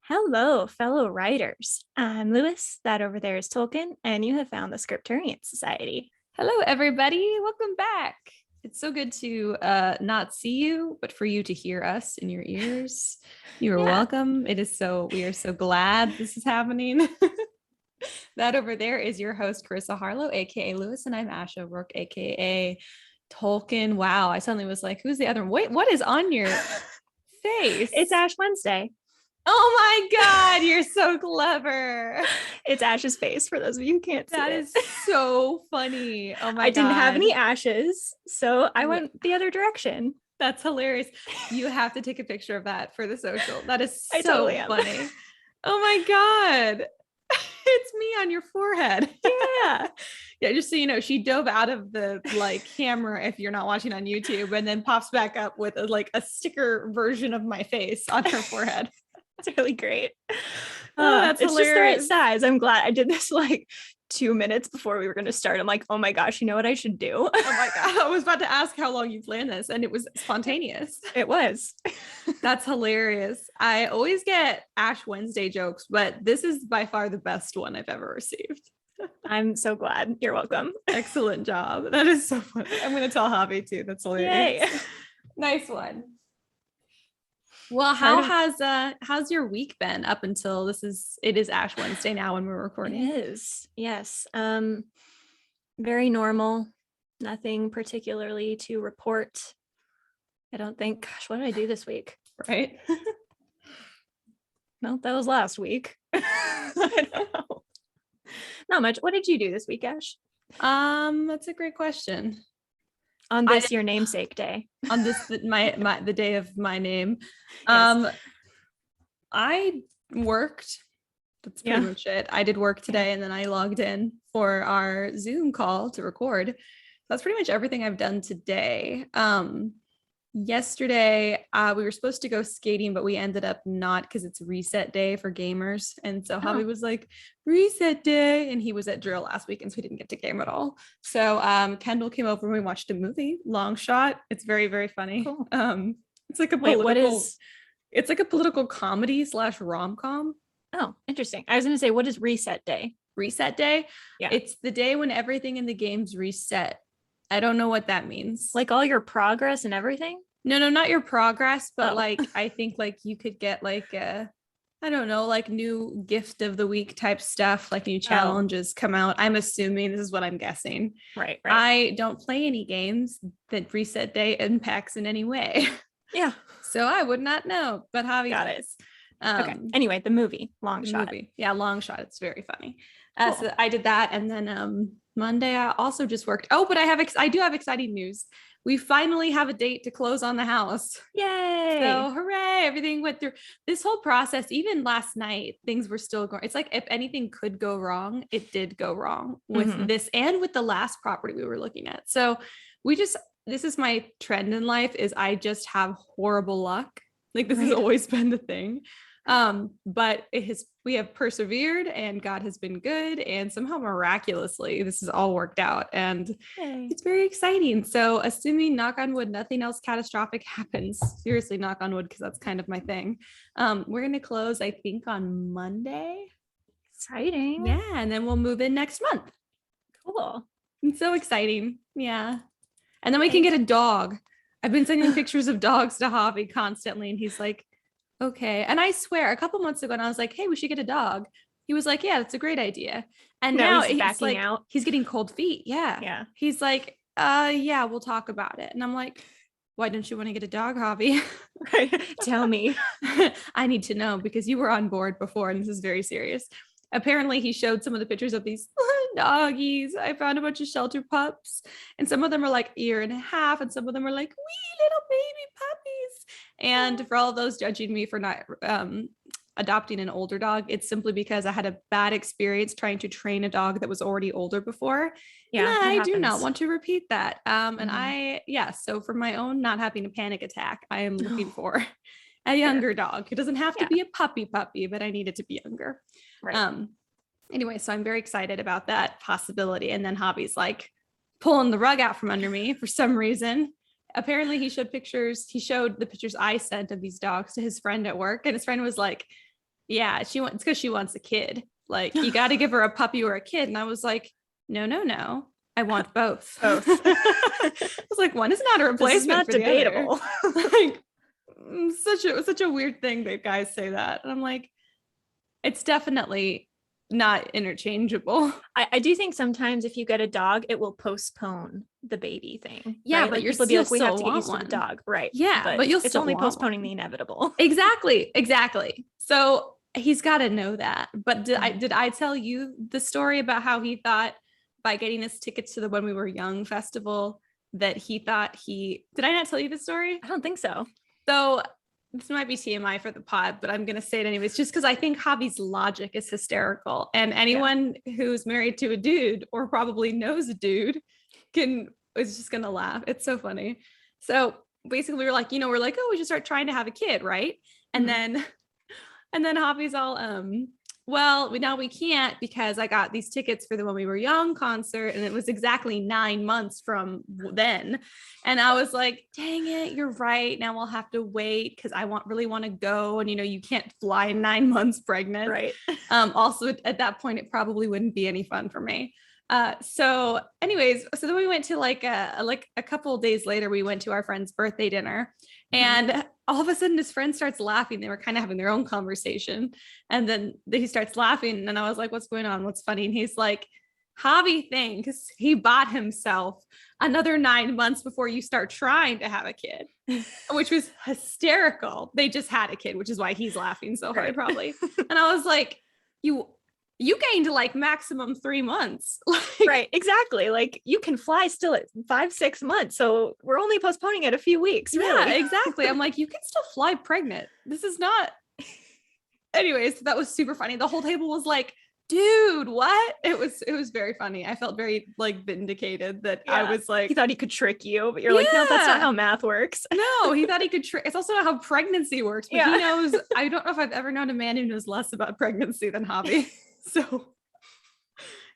Hello, fellow writers. I'm Lewis. That over there is Tolkien, and you have found the Scripturian Society. Hello, everybody. Welcome back. It's so good to not see you, but for you to hear us in your ears. You are welcome. We are so glad this is happening. That over there is your host, Karissa Harlow, aka Lewis, and I'm Ash O'Rourke, aka Tolkien. Wow, I suddenly was like, who's the other one? Wait, what is on your face? It's Ash Wednesday. Oh my God, you're so clever. It's Ash's face for those of you who can't see it. That is so funny. Oh my God. I didn't have any ashes, so I went the other direction. That's hilarious. You have to take a picture of that for the social. That is so totally funny. Oh my God. It's me on your forehead. Yeah. Yeah, just so you know, she dove out of the camera if you're not watching on YouTube, and then pops back up with a sticker version of my face on her forehead. It's really great. That's it's hilarious. just the right size. I'm glad I did this 2 minutes before we were going to start. I'm like, oh my gosh, you know what I should do? Oh my God. I was about to ask how long you planned this, and it was spontaneous. It was. That's hilarious. I always get Ash Wednesday jokes, but this is by far the best one I've ever received. I'm so glad. You're welcome. Excellent job. That is so funny. I'm going to tell Javi too. That's hilarious. Yay. Nice one. Well, how's your week been up until it is Ash Wednesday now when we're recording? It is. Yes. Very normal. Nothing particularly to report. I don't think. Gosh, what did I do this week? Right. No, that was last week. I don't know. Not much. What did you do this week, Ash? That's a great question. On this your namesake day. On this the day of my name. Yes. I worked. That's pretty much it. I did work today, and then I logged in for our Zoom call to record. That's pretty much everything I've done today. Yesterday, we were supposed to go skating, but we ended up not, because it's reset day for gamers. And so Javi was like, reset day. And he was at drill last week, and so he didn't get to game at all. So Kendall came over and we watched a movie, Long Shot. It's very, very funny. Cool. It's like a it's like a political comedy / rom-com. Oh, interesting. I was going to say, what is reset day? Reset day? Yeah. It's the day when everything in the game's reset. I don't know what that means. Like all your progress and everything? No, not your progress, but I think you could get I don't know, new gift of the week type stuff, new challenges come out. I'm assuming, this is what I'm guessing. Right. I don't play any games that reset day impacts in any way. Yeah. So I would not know, but Javi got it. Okay. Anyway, the movie, Long Shot. Yeah, Long Shot. It's very funny. Cool. So I did that, and then Monday I also just worked. Oh, but I do have exciting news. We finally have a date to close on the house. Yay! So hooray! Everything went through this whole process. Even last night, things were still going. It's like if anything could go wrong, it did go wrong with this and with the last property we were looking at. So this is my trend in life, is I just have horrible luck. This has always been the thing. But we have persevered, and God has been good, and somehow miraculously this has all worked out, and it's very exciting. So assuming, knock on wood, nothing else catastrophic happens, seriously, knock on wood, because that's kind of my thing. We're going to close, I think, on Monday. Exciting. Yeah. And then we'll move in next month. Cool. It's so exciting. Yeah. And then we can get a dog. I've been sending pictures of dogs to Javi constantly, and he's like, okay. And I swear, a couple months ago, and I was like, hey, we should get a dog. He was like, yeah, that's a great idea. And now he's backing out. He's getting cold feet. Yeah. Yeah. He's like, yeah, we'll talk about it. And I'm like, why don't you want to get a dog, Javi? Right. Tell me. I need to know, because you were on board before, and this is very serious. Apparently he showed some of the pictures of these doggies. I found a bunch of shelter pups, and some of them are like 1.5 years, and some of them are like wee little baby puppies. And for all of those judging me for not adopting an older dog, it's simply because I had a bad experience trying to train a dog that was already older before. Yeah, and I do not want to repeat that. And so for my own not having a panic attack, I am looking for a younger dog. It doesn't have to be a puppy, but I need it to be younger. Right. Anyway, so I'm very excited about that possibility. And then Javi's like pulling the rug out from under me for some reason. Apparently he showed the pictures I sent of these dogs to his friend at work. And his friend was like, Yeah, it's because she wants a kid. Like, you got to give her a puppy or a kid. And I was like, no. I want both. Both. I was like, one is not a replacement This is not for debatable. the other. Like, such a weird thing that guys say that. And I'm like, it's definitely not interchangeable. I do think sometimes if you get a dog, it will postpone the baby thing. Yeah, right? but like you're people be like, we have still to get want used to one. the dog. Right. Yeah, but you'll it's still only want postponing one. the inevitable. Exactly. So he's got to know that. But Mhm. did I tell you the story about how he thought by getting us tickets to the When We Were Young festival that he thought did I not tell you the story? I don't think so. So this might be TMI for the pod, but I'm going to say it anyways, just because I think Javi's logic is hysterical. And anyone who's married to a dude or probably knows a dude is just going to laugh. It's so funny. So basically we were like, oh, we should start trying to have a kid. Right. And then Javi's all, well, now we can't because I got these tickets for the When We Were Young concert and it was exactly 9 months from then. And I was like, dang it, you're right. Now we'll have to wait because I really want to go. And, you can't fly 9 months pregnant. Right. Also, at that point, it probably wouldn't be any fun for me. So anyways, so then we went to like a couple of days later, we went to our friend's birthday dinner and all of a sudden his friend starts laughing. They were kind of having their own conversation. And then he starts laughing. And I was like, what's going on? What's funny? And he's like, Javi thinks he bought himself another 9 months before you start trying to have a kid, which was hysterical. They just had a kid, which is why he's laughing so hard, probably. And I was like, you gained like maximum 3 months. Right. Exactly. Like you can fly still at 5-6 months. So we're only postponing it a few weeks. Really. Yeah, exactly. I'm like, you can still fly pregnant. This is not. Anyways, that was super funny. The whole table was like, dude, what? It was very funny. I felt very like vindicated that I was like, he thought he could trick you, but you're like, no, that's not how math works. No, he thought he could trick. It's also not how pregnancy works, but he knows. I don't know if I've ever known a man who knows less about pregnancy than Javi. So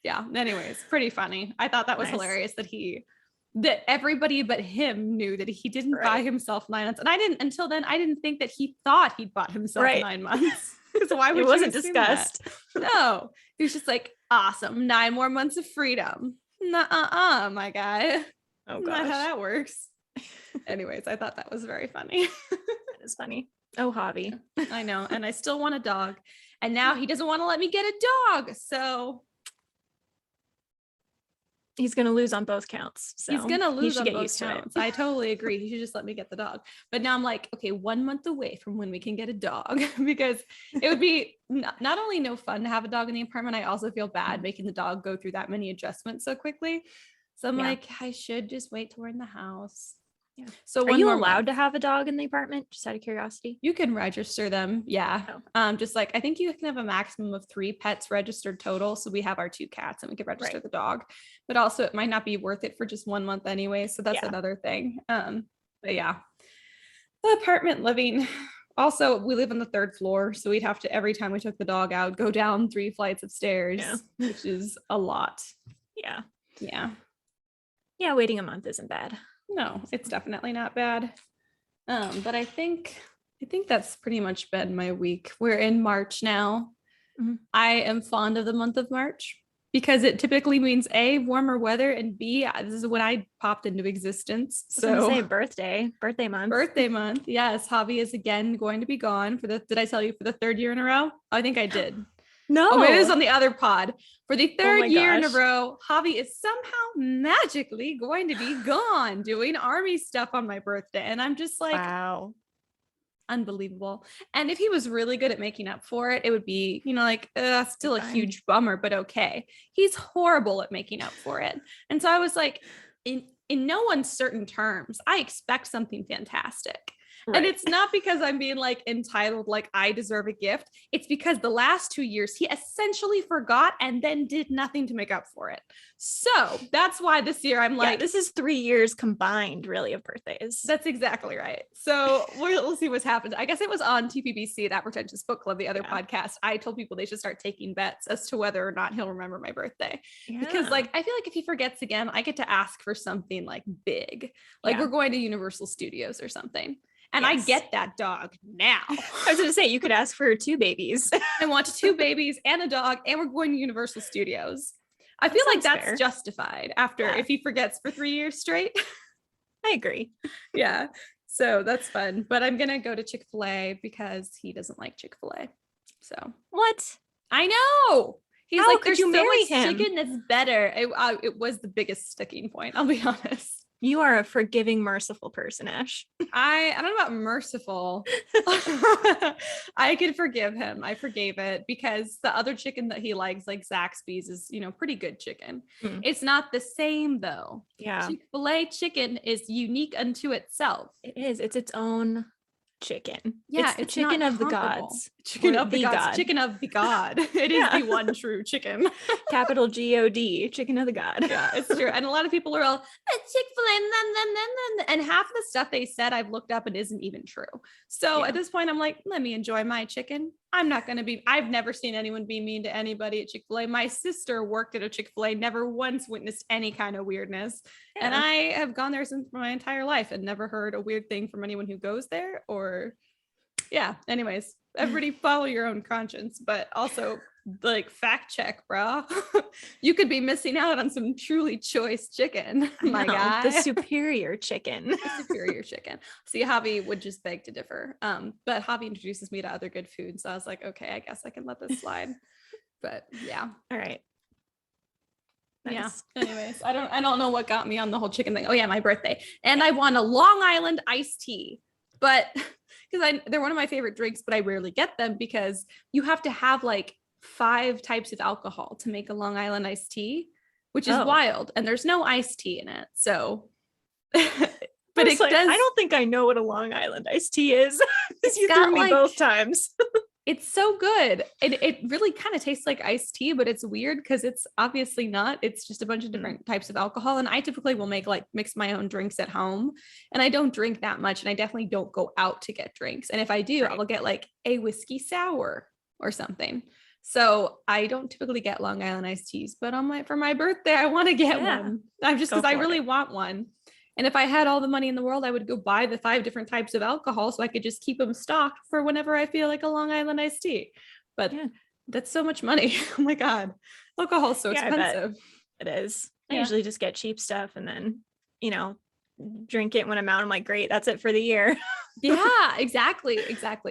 yeah, anyways, pretty funny. I thought that was hilarious that everybody but him knew that he didn't buy himself 9 months. And I didn't think that he thought he'd bought himself 9 months. Because why would it wasn't discussed? No, he was just like, awesome, 9 more months of freedom. Nuh-uh, my guy. Oh gosh, not how that works. Anyways, I thought that was very funny. That is funny. Oh, Javi. I know. And I still want a dog. And now he doesn't want to let me get a dog. So he's going to lose on both counts. So he's going to lose on both used counts. I totally agree. He should just let me get the dog. But now I'm like, okay, 1 month away from when we can get a dog, because it would be not only no fun to have a dog in the apartment, I also feel bad making the dog go through that many adjustments so quickly. So I'm like, I should just wait till we're in the house. Yeah. So are you allowed to have a dog in the apartment? Just out of curiosity. You can register them. Yeah. Just like, I think you can have a maximum of 3 pets registered total. So we have our 2 cats and we can register the dog, but also it might not be worth it for just 1 month anyway. So that's another thing. But yeah, the apartment living. Also, we live on the 3rd floor. So we'd have to, every time we took the dog out, go down 3 flights of stairs, which is a lot. Yeah. Yeah. Waiting a month isn't bad. No, it's definitely not bad. But I think that's pretty much been my week. We're in March now. Mm-hmm. I am fond of the month of March because it typically means A, warmer weather, and B, this is when I popped into existence. So say birthday month. Yes. Javi is again going to be gone did I tell you for the 3rd year in a row? I think I did. No. Oh, maybe it was on the other pod. For the 3rd year in a row, Javi is somehow magically going to be gone doing army stuff on my birthday. And I'm just like, wow, unbelievable. And if he was really good at making up for it, it would be, still a huge bummer, but okay. He's horrible at making up for it. And so I was like, in no uncertain terms, I expect something fantastic. Right. And it's not because I'm being like entitled, like I deserve a gift. It's because the last 2 years he essentially forgot and then did nothing to make up for it. So that's why this year I'm like, this is 3 years combined really of birthdays. That's exactly right. So we'll see what's happened. I guess it was on TPBC, That Pretentious Book Club, the other podcast. I told people they should start taking bets as to whether or not he'll remember my birthday. Because like, I feel like if he forgets again, I get to ask for something like big, like we're going to Universal Studios or something. And I Yes. get that dog now. I was going to say, you could ask for 2 babies. I want 2 babies and a dog, and we're going to Universal Studios. I That feel like sounds that's fair. justified after Yeah. if he forgets for 3 years straight. I agree. Yeah. So that's fun. But I'm going to go to Chick-fil-A because he doesn't like Chick-fil-A. So What? I know. He's How like, could there's you so marry much him? chicken that's better. It was the biggest sticking point, I'll be honest. You are a forgiving, merciful person, Ash. I don't know about merciful. I could forgive him. I forgave it because the other chicken that he likes, like Zaxby's, is, pretty good chicken. Mm. It's not the same though. Yeah, Chick-fil-A chicken is unique unto itself. it is. It's its own chicken. Yeah, it's the it's chicken not of the comparable. gods. Chicken Or of the the gods. god. Chicken of the god. It is Yeah. the one true chicken. Capital God, chicken of the god. Yeah, it's true. And a lot of people are all Chick-fil-A, and half of the stuff they said I've looked up and isn't even true. So Yeah. at this point, I'm like, let me enjoy my chicken. I've never seen anyone be mean to anybody at Chick-fil-A. My sister worked at a Chick-fil-A, never once witnessed any kind of weirdness. Yeah. And I have gone there since my entire life and never heard a weird thing from anyone who goes there or yeah. Anyways, everybody follow your own conscience, but also like fact check, bro. You could be missing out on some truly choice chicken, my No, guy. the superior chicken. The superior chicken. See, Javi would just beg to differ. But Javi introduces me to other good food, so I was like, okay, I guess I can let this slide. But yeah. All right. Nice. Yeah. Anyways, I don't know what got me on the whole chicken thing. Oh yeah, my birthday, and I won a Long Island iced tea, but because they're one of my favorite drinks, but I rarely get them because you have to have like 5 types of alcohol to make a Long Island iced tea, which is wild, and there's no iced tea in it. So, but it Like, does. I don't think I know what a Long Island iced tea is. It's You got, threw me like- both times. It's so good. It really kind of tastes like iced tea, but it's weird because it's obviously not. It's just a bunch of different types of alcohol. And I typically will mix my own drinks at home. And I don't drink that much. And I definitely don't go out to get drinks. And if I do, Right. I'll get like a whiskey sour or something. So I don't typically get Long Island iced teas, but for my birthday, I want to get one. I'm just Go because I for really it. want one. And if I had all the money in the world, I would go buy the 5 different types of alcohol so I could just keep them stocked for whenever I feel like a Long Island iced tea. But Yeah. that's so much money. Oh my God. Alcohol is so Yeah, I bet. expensive. It is. I Yeah. usually just get cheap stuff and then, drink it when I'm out. I'm like, great, that's it for the year. Yeah, exactly.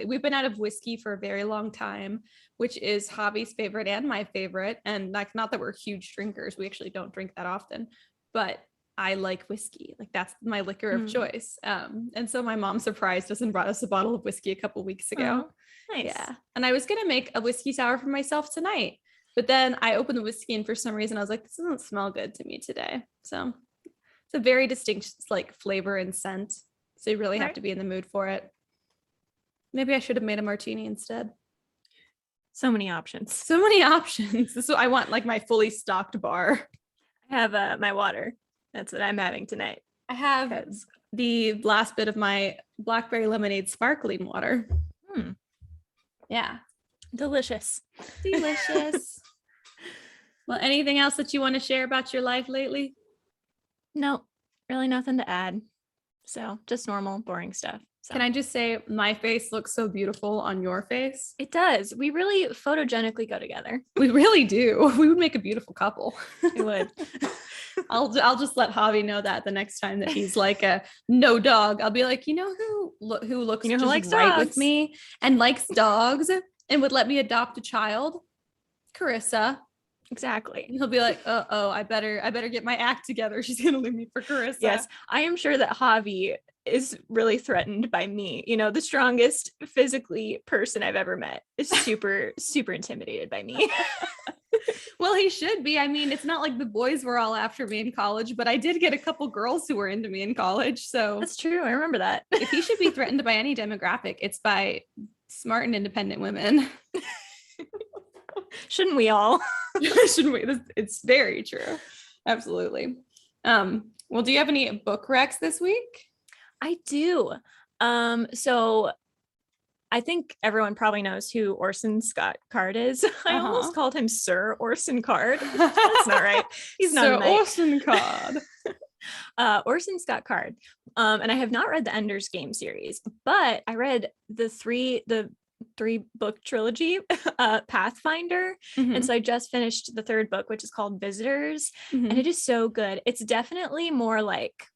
We've been out of whiskey for a very long time, which is Javi's favorite and my favorite. And like, not that we're huge drinkers. We actually don't drink that often, but I like whiskey. Like that's my liquor of choice. And so my mom surprised us and brought us a bottle of whiskey a couple weeks ago. Oh, nice. Yeah. And I was going to make a whiskey sour for myself tonight, but then I opened the whiskey and for some reason I was like, this doesn't smell good to me today. So it's a very distinct like flavor and scent. So you really have Right. to be in the mood for it. Maybe I should have made a martini instead. So many options. So many options. This is what I want, like my fully stocked bar. I have my water. That's what I'm having tonight. I have Because the last bit of my blackberry lemonade sparkling water. Yeah. delicious. Delicious. Well, anything else that you want to share about your life lately? No, really nothing to add. So just normal, boring stuff. So. Can I just say my face looks so beautiful on your face? It does. We really photogenically go together. We really do. We would make a beautiful couple. It would. I'll just let Javi know that the next time that he's like a no dog, I'll be like, who looks You know who just likes right dogs? with me and likes dogs and would let me adopt a child? Karissa. Exactly. And he'll be like, oh, I better get my act together. She's gonna leave me for Karissa. Yes, I am sure that Javi is really threatened by me. The strongest physically person I've ever met is super, super intimidated by me. Well, he should be. I mean, it's not like the boys were all after me in college, but I did get a couple girls who were into me in college. So That's true. I remember that. if he should be threatened by any demographic, it's by smart and independent women. Shouldn't we all? Shouldn't we? It's very true. Absolutely. Well, do you have any book recs this week? I do. So I think everyone probably knows who Orson Scott Card is. I almost called him Sir Orson Card. That's not right. He's not Sir a knight. Orson Card. Orson Scott Card. And I have not read the Ender's Game series, but I read the three book trilogy, Pathfinder. Mhm. And so I just finished the third book, which is called Visitors. Mhm. And it is so good. It's definitely more like,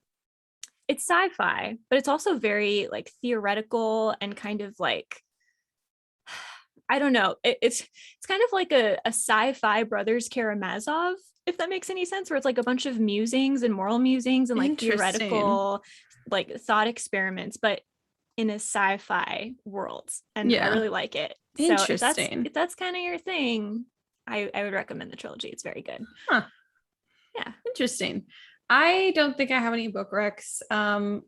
it's sci-fi, but it's also very like theoretical and kind of like, I don't know. It's kind of like a sci-fi Brothers Karamazov, if that makes any sense, where it's like a bunch of musings and moral musings and like Interesting. theoretical like thought experiments, but in a sci-fi world. And I Yeah. really like it. So Interesting. if that's kind of your thing, I would recommend the trilogy. It's very good. Huh. Yeah. Interesting. I don't think I have any book recs.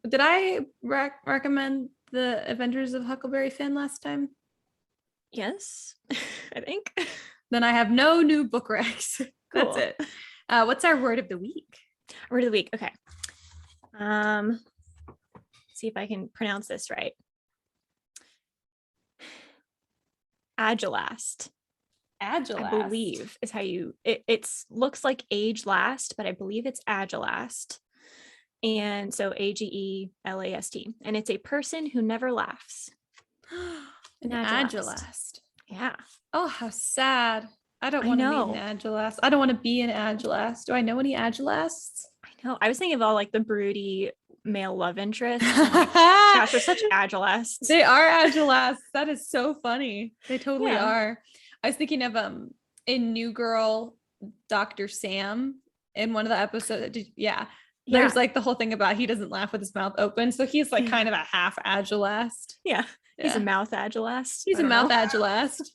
Did I recommend the Adventures of Huckleberry Finn last time? Yes, I think. Then I have no new book recs. That's Cool. it. What's our word of the week? Word of the week. Okay. See if I can pronounce this right. Agelast. Agelast. I believe is how you it looks like Agelast, but I believe it's Agelast. And so Agelast. And it's a person who never laughs. An Agelast. Agelast. Yeah. Oh, how sad. I don't I want to know. meet an Agelast. I don't want to be an Agelast. Do I know any Agelasts? I know. I was thinking of all like the broody male love interests. Gosh, they're such Agelasts. They are Agelasts. That is so funny. They totally Yeah. are. I was thinking of in New Girl, Dr. Sam in one of the episodes. There's like the whole thing about he doesn't laugh with his mouth open. So he's like kind of a half Agilast. Yeah. He's a mouth Agilast. He's a mouth Agilast.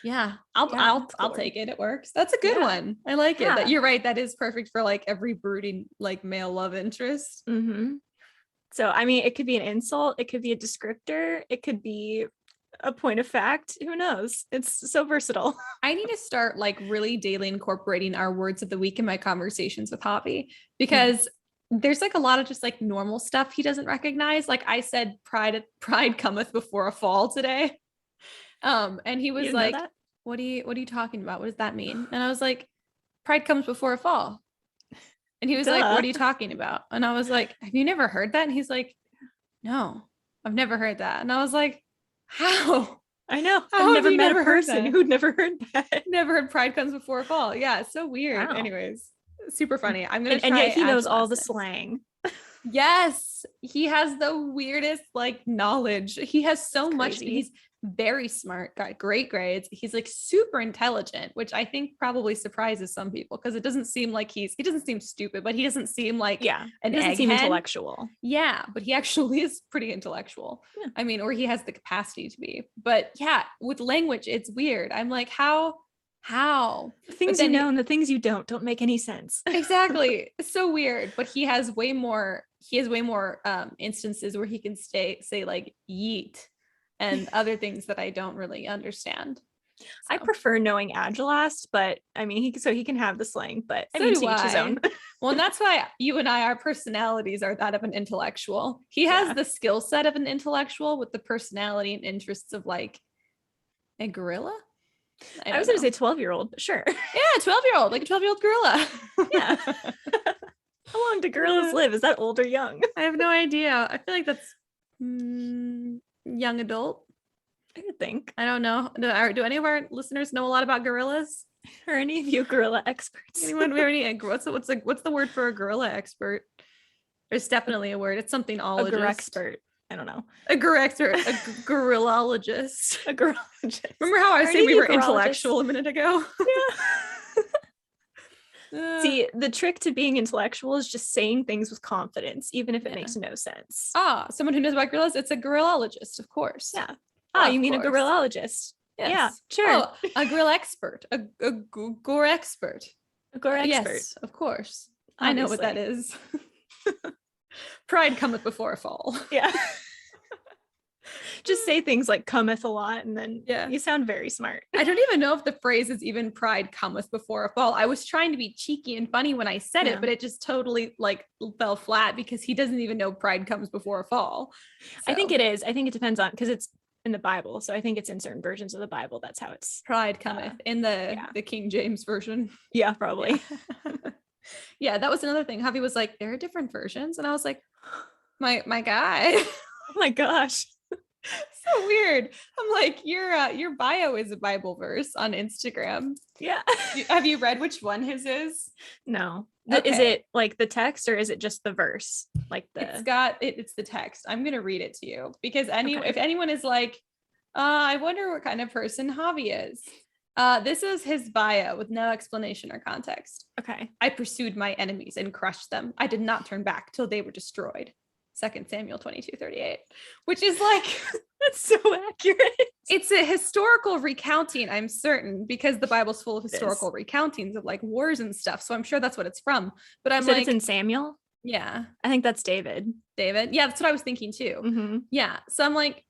Yeah. I'll take it. It works. That's a good one. I like it. That you're right. That is perfect for like every brooding like male love interest. Mm-hmm. So I mean, it could be an insult, it could be a descriptor, it could be a point of fact. Who knows? It's so versatile. I need to start like really daily incorporating our words of the week in my conversations with Javi, because there's like a lot of just like normal stuff he doesn't recognize. Like I said, pride cometh before a fall today. And he was like, what are you talking about? What does that mean? And I was like, pride comes before a fall. And he was like, what are you talking about? And I was like, have you never heard that? And he's like, no, I've never heard that. And I was like, how? I know. I've never met a person who'd never heard that. Never heard pride comes before a fall. Yeah, it's so weird. Wow. Anyways, super funny. I'm gonna try. And yet he knows all the slang. Yes, he has the weirdest like knowledge. He has so much. He's very smart, got great grades. He's like super intelligent, which I think probably surprises some people because it doesn't seem like he doesn't seem stupid, but he doesn't seem like he doesn't seem intellectual. Yeah, but he actually is pretty intellectual. Yeah. I mean, or he has the capacity to be. But yeah, with language, it's weird. I'm like, how? The things you know and the things you don't make any sense. Exactly. It's so weird. But he has way more instances where he can say like yeet and other things that I don't really understand. So. I prefer knowing Agilast, but I mean, he can have the slang, but I mean, to each his own. Well, and that's why you and I, our personalities are that of an intellectual. He has the skill set of an intellectual with the personality and interests of like a gorilla. I was going to say 12-year-old, but sure. Yeah, 12-year-old, like a 12-year-old gorilla. Yeah. How long do gorillas live? Is that old or young? I have no idea. I feel like that's young adult. I would think. I don't know. Do any of our listeners know a lot about gorillas? Are any of you gorilla experts? Anyone? What's the word for a gorilla expert? There's definitely a word. It's something ologist. A gorilla expert. I don't know. A gorillologist. A gorillologist. Remember how I was saying we were intellectual a minute ago? Yeah. See, the trick to being intellectual is just saying things with confidence, even if it makes no sense. Someone who knows about gorillas, it's a gorillologist, of course. Yeah. You mean a gorillologist? Yes. Yeah, sure. A gorilla expert. A gore expert. A gore expert. Yes, of course. Obviously. I know what that is. Pride cometh before a fall. Yeah. Just say things like cometh a lot and then you sound very smart. I don't even know if the phrase is even pride cometh before a fall. I was trying to be cheeky and funny when I said it, but it just totally like fell flat because he doesn't even know pride comes before a fall. So. I think it is. I think it depends on, because it's in the Bible. So I think it's in certain versions of the Bible. That's how it's pride cometh in the King James version. Yeah, probably. Yeah, that was another thing. Javi was like, there are different versions. And I was like, my guy. Oh my gosh. So weird. I'm like, your bio is a Bible verse on Instagram. Yeah. Have you read which one his is? No. Okay. Is it like the text or is it just the verse? Like It's the text. I'm gonna read it to you because Okay. if anyone is like, I wonder what kind of person Javi is. This is his bio with no explanation or context. Okay. I pursued my enemies and crushed them. I did not turn back till they were destroyed. 2 Samuel 22:38, which is like, that's so accurate. It's a historical recounting, I'm certain, because the Bible's full of historical recountings of like wars and stuff. So I'm sure that's what it's from. But I'm like, it's in Samuel. Yeah, I think that's David. Yeah, that's what I was thinking too. Mm-hmm. Yeah, so I'm like,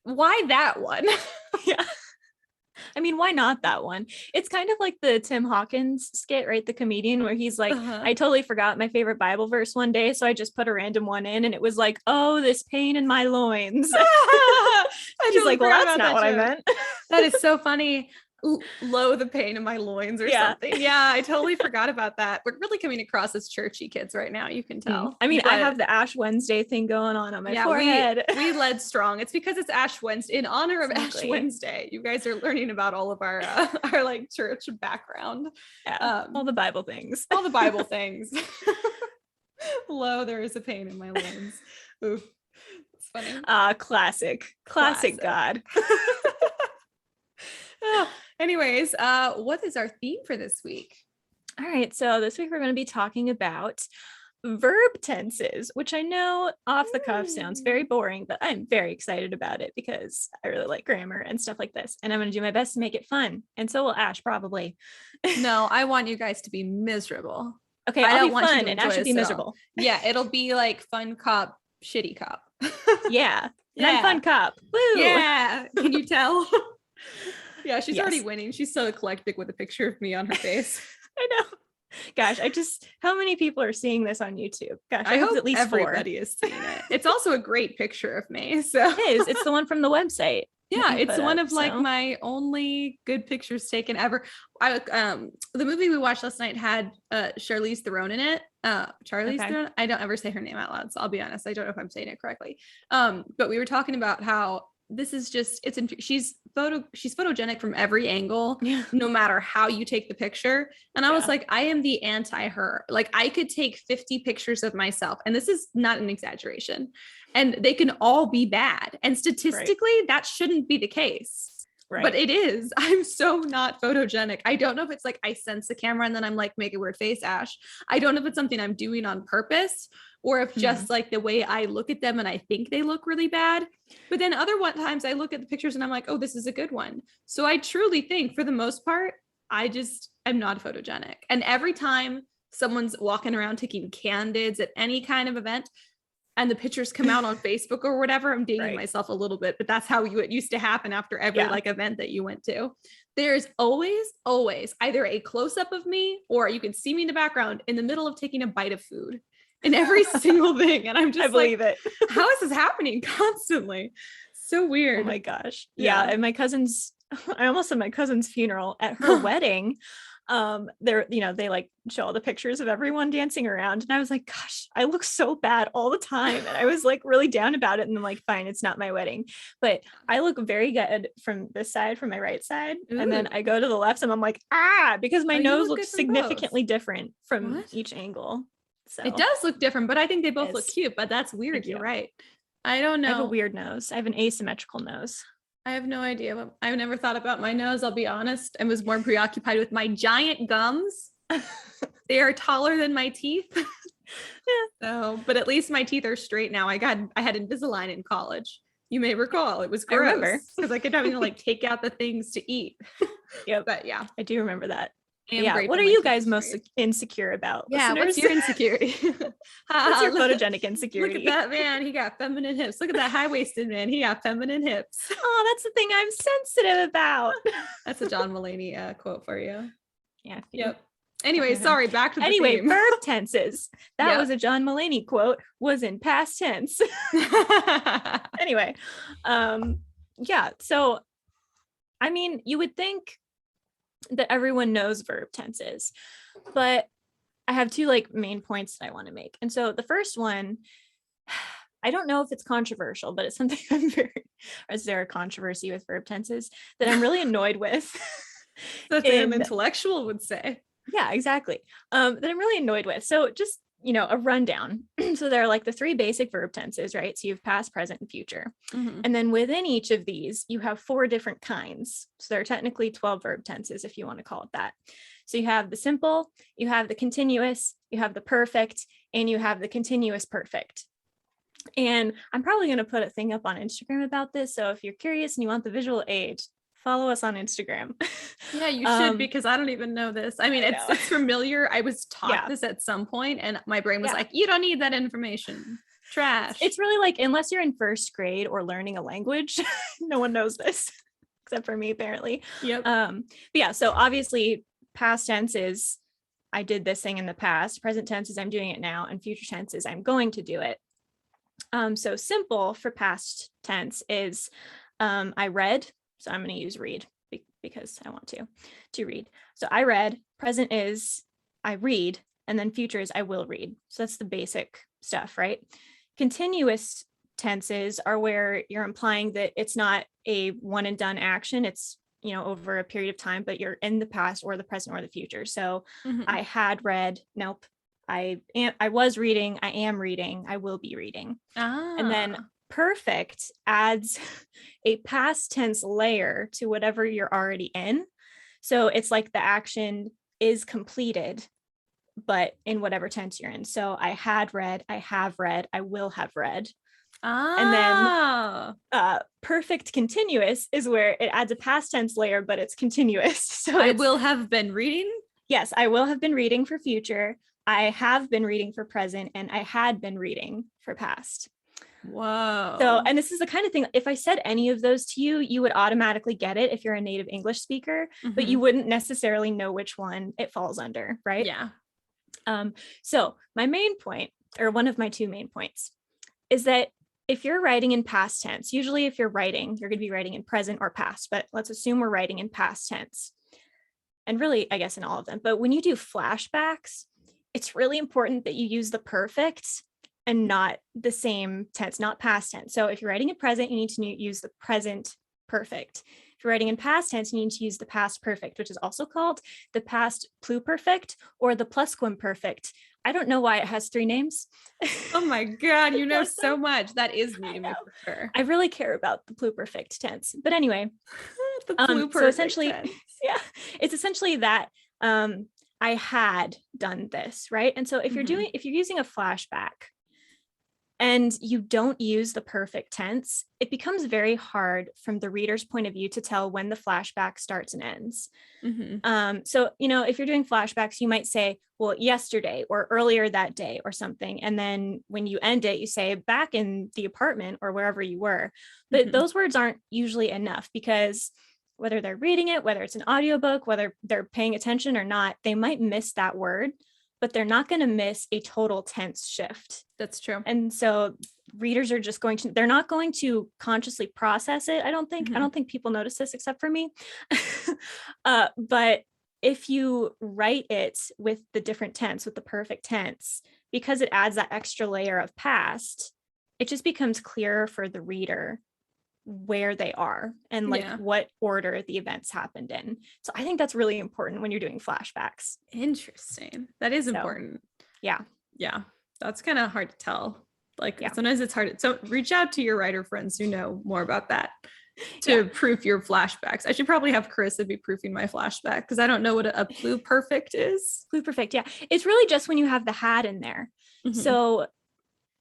why that one? Yeah. I mean, why not that one? It's kind of like the Tim Hawkins skit, right? The comedian where he's like, I totally forgot my favorite Bible verse one day, so I just put a random one in, and it was like, oh, this pain in my loins. He's like, well, that's not what I meant. That is so funny. Lo, the pain in my loins or something. Yeah, I totally forgot about that. We're really coming across as churchy kids right now, you can tell. I mean, I have the Ash Wednesday thing going on my forehead. We led strong. It's because it's Ash Wednesday. In honor of Ash Wednesday, you guys are learning about all of our like church background. Yeah, all the Bible things. All the Bible things. Lo, there is a pain in my loins. Oof. It's funny. Classic God. Anyways, what is our theme for this week? All right, so this week we're going to be talking about verb tenses, which I know off the cuff sounds very boring, but I'm very excited about it because I really like grammar and stuff like this, and I'm going to do my best to make it fun, and so will Ash probably. No, I want you guys to be miserable. Okay, I'll be fun and Ash should be miserable. Yeah, it'll be like fun cop, shitty cop. Yeah, and I'm fun cop. Woo! Yeah, can you tell? Yeah, she's already winning. She's so eclectic with a picture of me on her face. I know. Gosh, how many people are seeing this on YouTube? Gosh, I hope at least everybody is seeing it. It's also a great picture of me. So it is. It's the one from the website. Yeah, it's one of like my only good pictures taken ever. The movie we watched last night had Charlize Theron in it. Charlize Theron. I don't ever say her name out loud, so I'll be honest. I don't know if I'm saying it correctly. But we were talking about how this is just she's photogenic from every angle, no matter how you take the picture. And I was like, I am the anti her. Like I could take 50 pictures of myself, and this is not an exaggeration, and they can all be bad. And statistically, that shouldn't be the case. Right. But it is. I'm so not photogenic. I don't know if it's like I sense the camera and then I'm like, make a weird face, Ash. I don't know if it's something I'm doing on purpose, or if just like the way I look at them and I think they look really bad. But then other times I look at the pictures and I'm like, oh, this is a good one. So I truly think for the most part, I just am not photogenic. And every time someone's walking around taking candids at any kind of event and the pictures come out on Facebook or whatever, I'm dating myself a little bit, but that's how it used to happen after every like event that you went to. There's always either a close-up of me or you can see me in the background in the middle of taking a bite of food in every single thing. And I'm just I believe it. How is this happening constantly? So weird. Oh my gosh. Yeah. And I almost said my cousin's funeral at her wedding. They like show all the pictures of everyone dancing around. And I was like, gosh, I look so bad all the time. And I was like really down about it. And I'm like, fine, it's not my wedding. But I look very good from this side, from my right side. Ooh. And then I go to the left and I'm like, because my nose looks significantly different from each angle. So it does look different, but I think they both look cute, but that's weird. You're right. I don't know. I have a weird nose. I have an asymmetrical nose. I have no idea. I've never thought about my nose. I'll be honest. I was more preoccupied with my giant gums. They are taller than my teeth. So, but at least my teeth are straight now. I had Invisalign in college. You may recall it was gross because I kept having to like take out the things to eat. Yep. But yeah, I do remember that. Yeah. What are you guys most insecure about? Yeah. Listeners? What's your insecurity? What's your photogenic insecurity? Look at that man. He got feminine hips. Look at that high-waisted man. He got feminine hips. Oh, that's the thing I'm sensitive about. That's a John Mulaney quote for you. Yeah. Yep. Anyway, sorry. Back to the theme. Verb tenses. That was a John Mulaney quote. Was in past tense. Anyway, yeah. So, I mean, you would think that everyone knows verb tenses, but I have two like main points that I want to make. And so the first one, I don't know if it's controversial, but it's something I'm very, or is there a controversy with verb tenses that I'm really annoyed with? That's what an intellectual would say. Yeah, exactly. That I'm really annoyed with. So just, a rundown. So there are like the three basic verb tenses, right? So you have past, present, and future. Mm-hmm. And then within each of these, you have four different kinds. So there are technically 12 verb tenses, if you want to call it that. So you have the simple, you have the continuous, you have the perfect, and you have the continuous perfect. And I'm probably going to put a thing up on Instagram about this. So if you're curious and you want the visual aid, follow us on Instagram. Yeah, you should, because I don't even know this. I mean, it's familiar. I was taught this at some point, and my brain was like, you don't need that information. Trash. It's really like, unless you're in first grade or learning a language, no one knows this except for me, apparently. Yep. But yeah, so obviously past tense is I did this thing in the past, present tense is I'm doing it now, and future tense is I'm going to do it. So simple for past tense is I read. So I'm going to use read because I want to read. So I read. Present is I read, and then future is I will read. So that's the basic stuff, right? Continuous tenses are where you're implying that it's not a one and done action. It's, over a period of time, but you're in the past or the present or the future. So I had read. Nope. I was reading. I am reading. I will be reading. And then perfect adds a past tense layer to whatever you're already in. So it's like the action is completed, but in whatever tense you're in. So I had read, I have read, I will have read. And then perfect continuous is where it adds a past tense layer, but it's continuous. So I will have been reading. Yes, I will have been reading for future. I have been reading for present, and I had been reading for past. Whoa. So, and this is the kind of thing, if I said any of those to you, you would automatically get it if you're a native English speaker, but you wouldn't necessarily know which one it falls under, right? Yeah. So my main point, or one of my two main points, is that if you're writing in past tense, usually if you're writing, you're going to be writing in present or past, but let's assume we're writing in past tense. And really, I guess in all of them, but when you do flashbacks, it's really important that you use the perfect and not the same tense, not past tense. So if you're writing in present, you need to use the present perfect. If you're writing in past tense, you need to use the past perfect, which is also called the past pluperfect or the plusquamperfect. I don't know why it has three names. Oh my God, you know so much. That is new to me for sure. I really care about the pluperfect tense. But anyway, the pluperfect so essentially, tense. Yeah, it's essentially that I had done this, right? And so if you're using a flashback and you don't use the perfect tense, it becomes very hard from the reader's point of view to tell when the flashback starts and ends. So, if you're doing flashbacks, you might say, well, yesterday or earlier that day or something. And then when you end it, you say back in the apartment or wherever you were. But those words aren't usually enough because whether they're reading it, whether it's an audiobook, whether they're paying attention or not, they might miss that word, but they're not going to miss a total tense shift. That's true. And so readers are just they're not going to consciously process it. I don't think people notice this except for me. But if you write it with the different tense, with the perfect tense, because it adds that extra layer of past, it just becomes clearer for the reader where they are and what order the events happened in. So I think that's really important when you're doing flashbacks. Interesting. That is important. Yeah. That's kind of hard to tell. Sometimes it's hard. So reach out to your writer friends who know more about that to proof your flashbacks. I should probably have Karissa be proofing my flashback because I don't know what a pluperfect is. Pluperfect. Yeah. It's really just when you have the had in there. So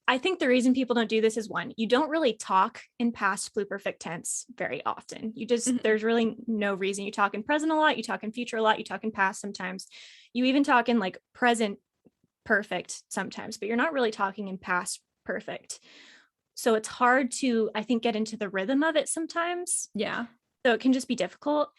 I think the reason people don't do this is one, you don't really talk in past pluperfect tense very often. You just, there's really no reason. You talk in present a lot, you talk in future a lot, you talk in past sometimes. You even talk in like present perfect sometimes, but you're not really talking in past perfect. So it's hard to, I think, get into the rhythm of it sometimes. Yeah. So it can just be difficult.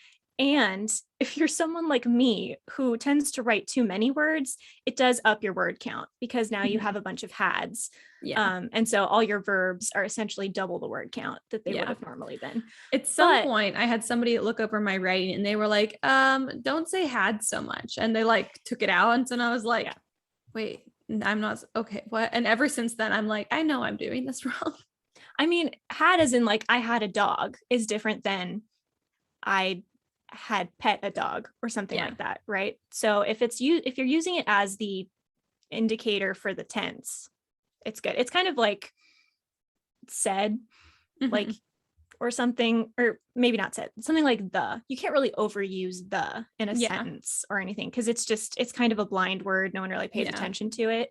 And if you're someone like me who tends to write too many words, it does up your word count because now you have a bunch of hads. Yeah. And so all your verbs are essentially double the word count that they would Yeah. have normally been. At some point, I had somebody look over my writing and they were like, don't say had so much. And they like took it out. And so I was like, wait, I'm not okay. What? And ever since then, I'm like, I know I'm doing this wrong. I mean, had as in like I had a dog is different than I had pet a dog or something like that, right? So if you're using it as the indicator for the tense, it's good. It's kind of like said, like, or something, or maybe not said, something like the. You can't really overuse the in a sentence or anything because it's kind of a blind word. No one really pays attention to it.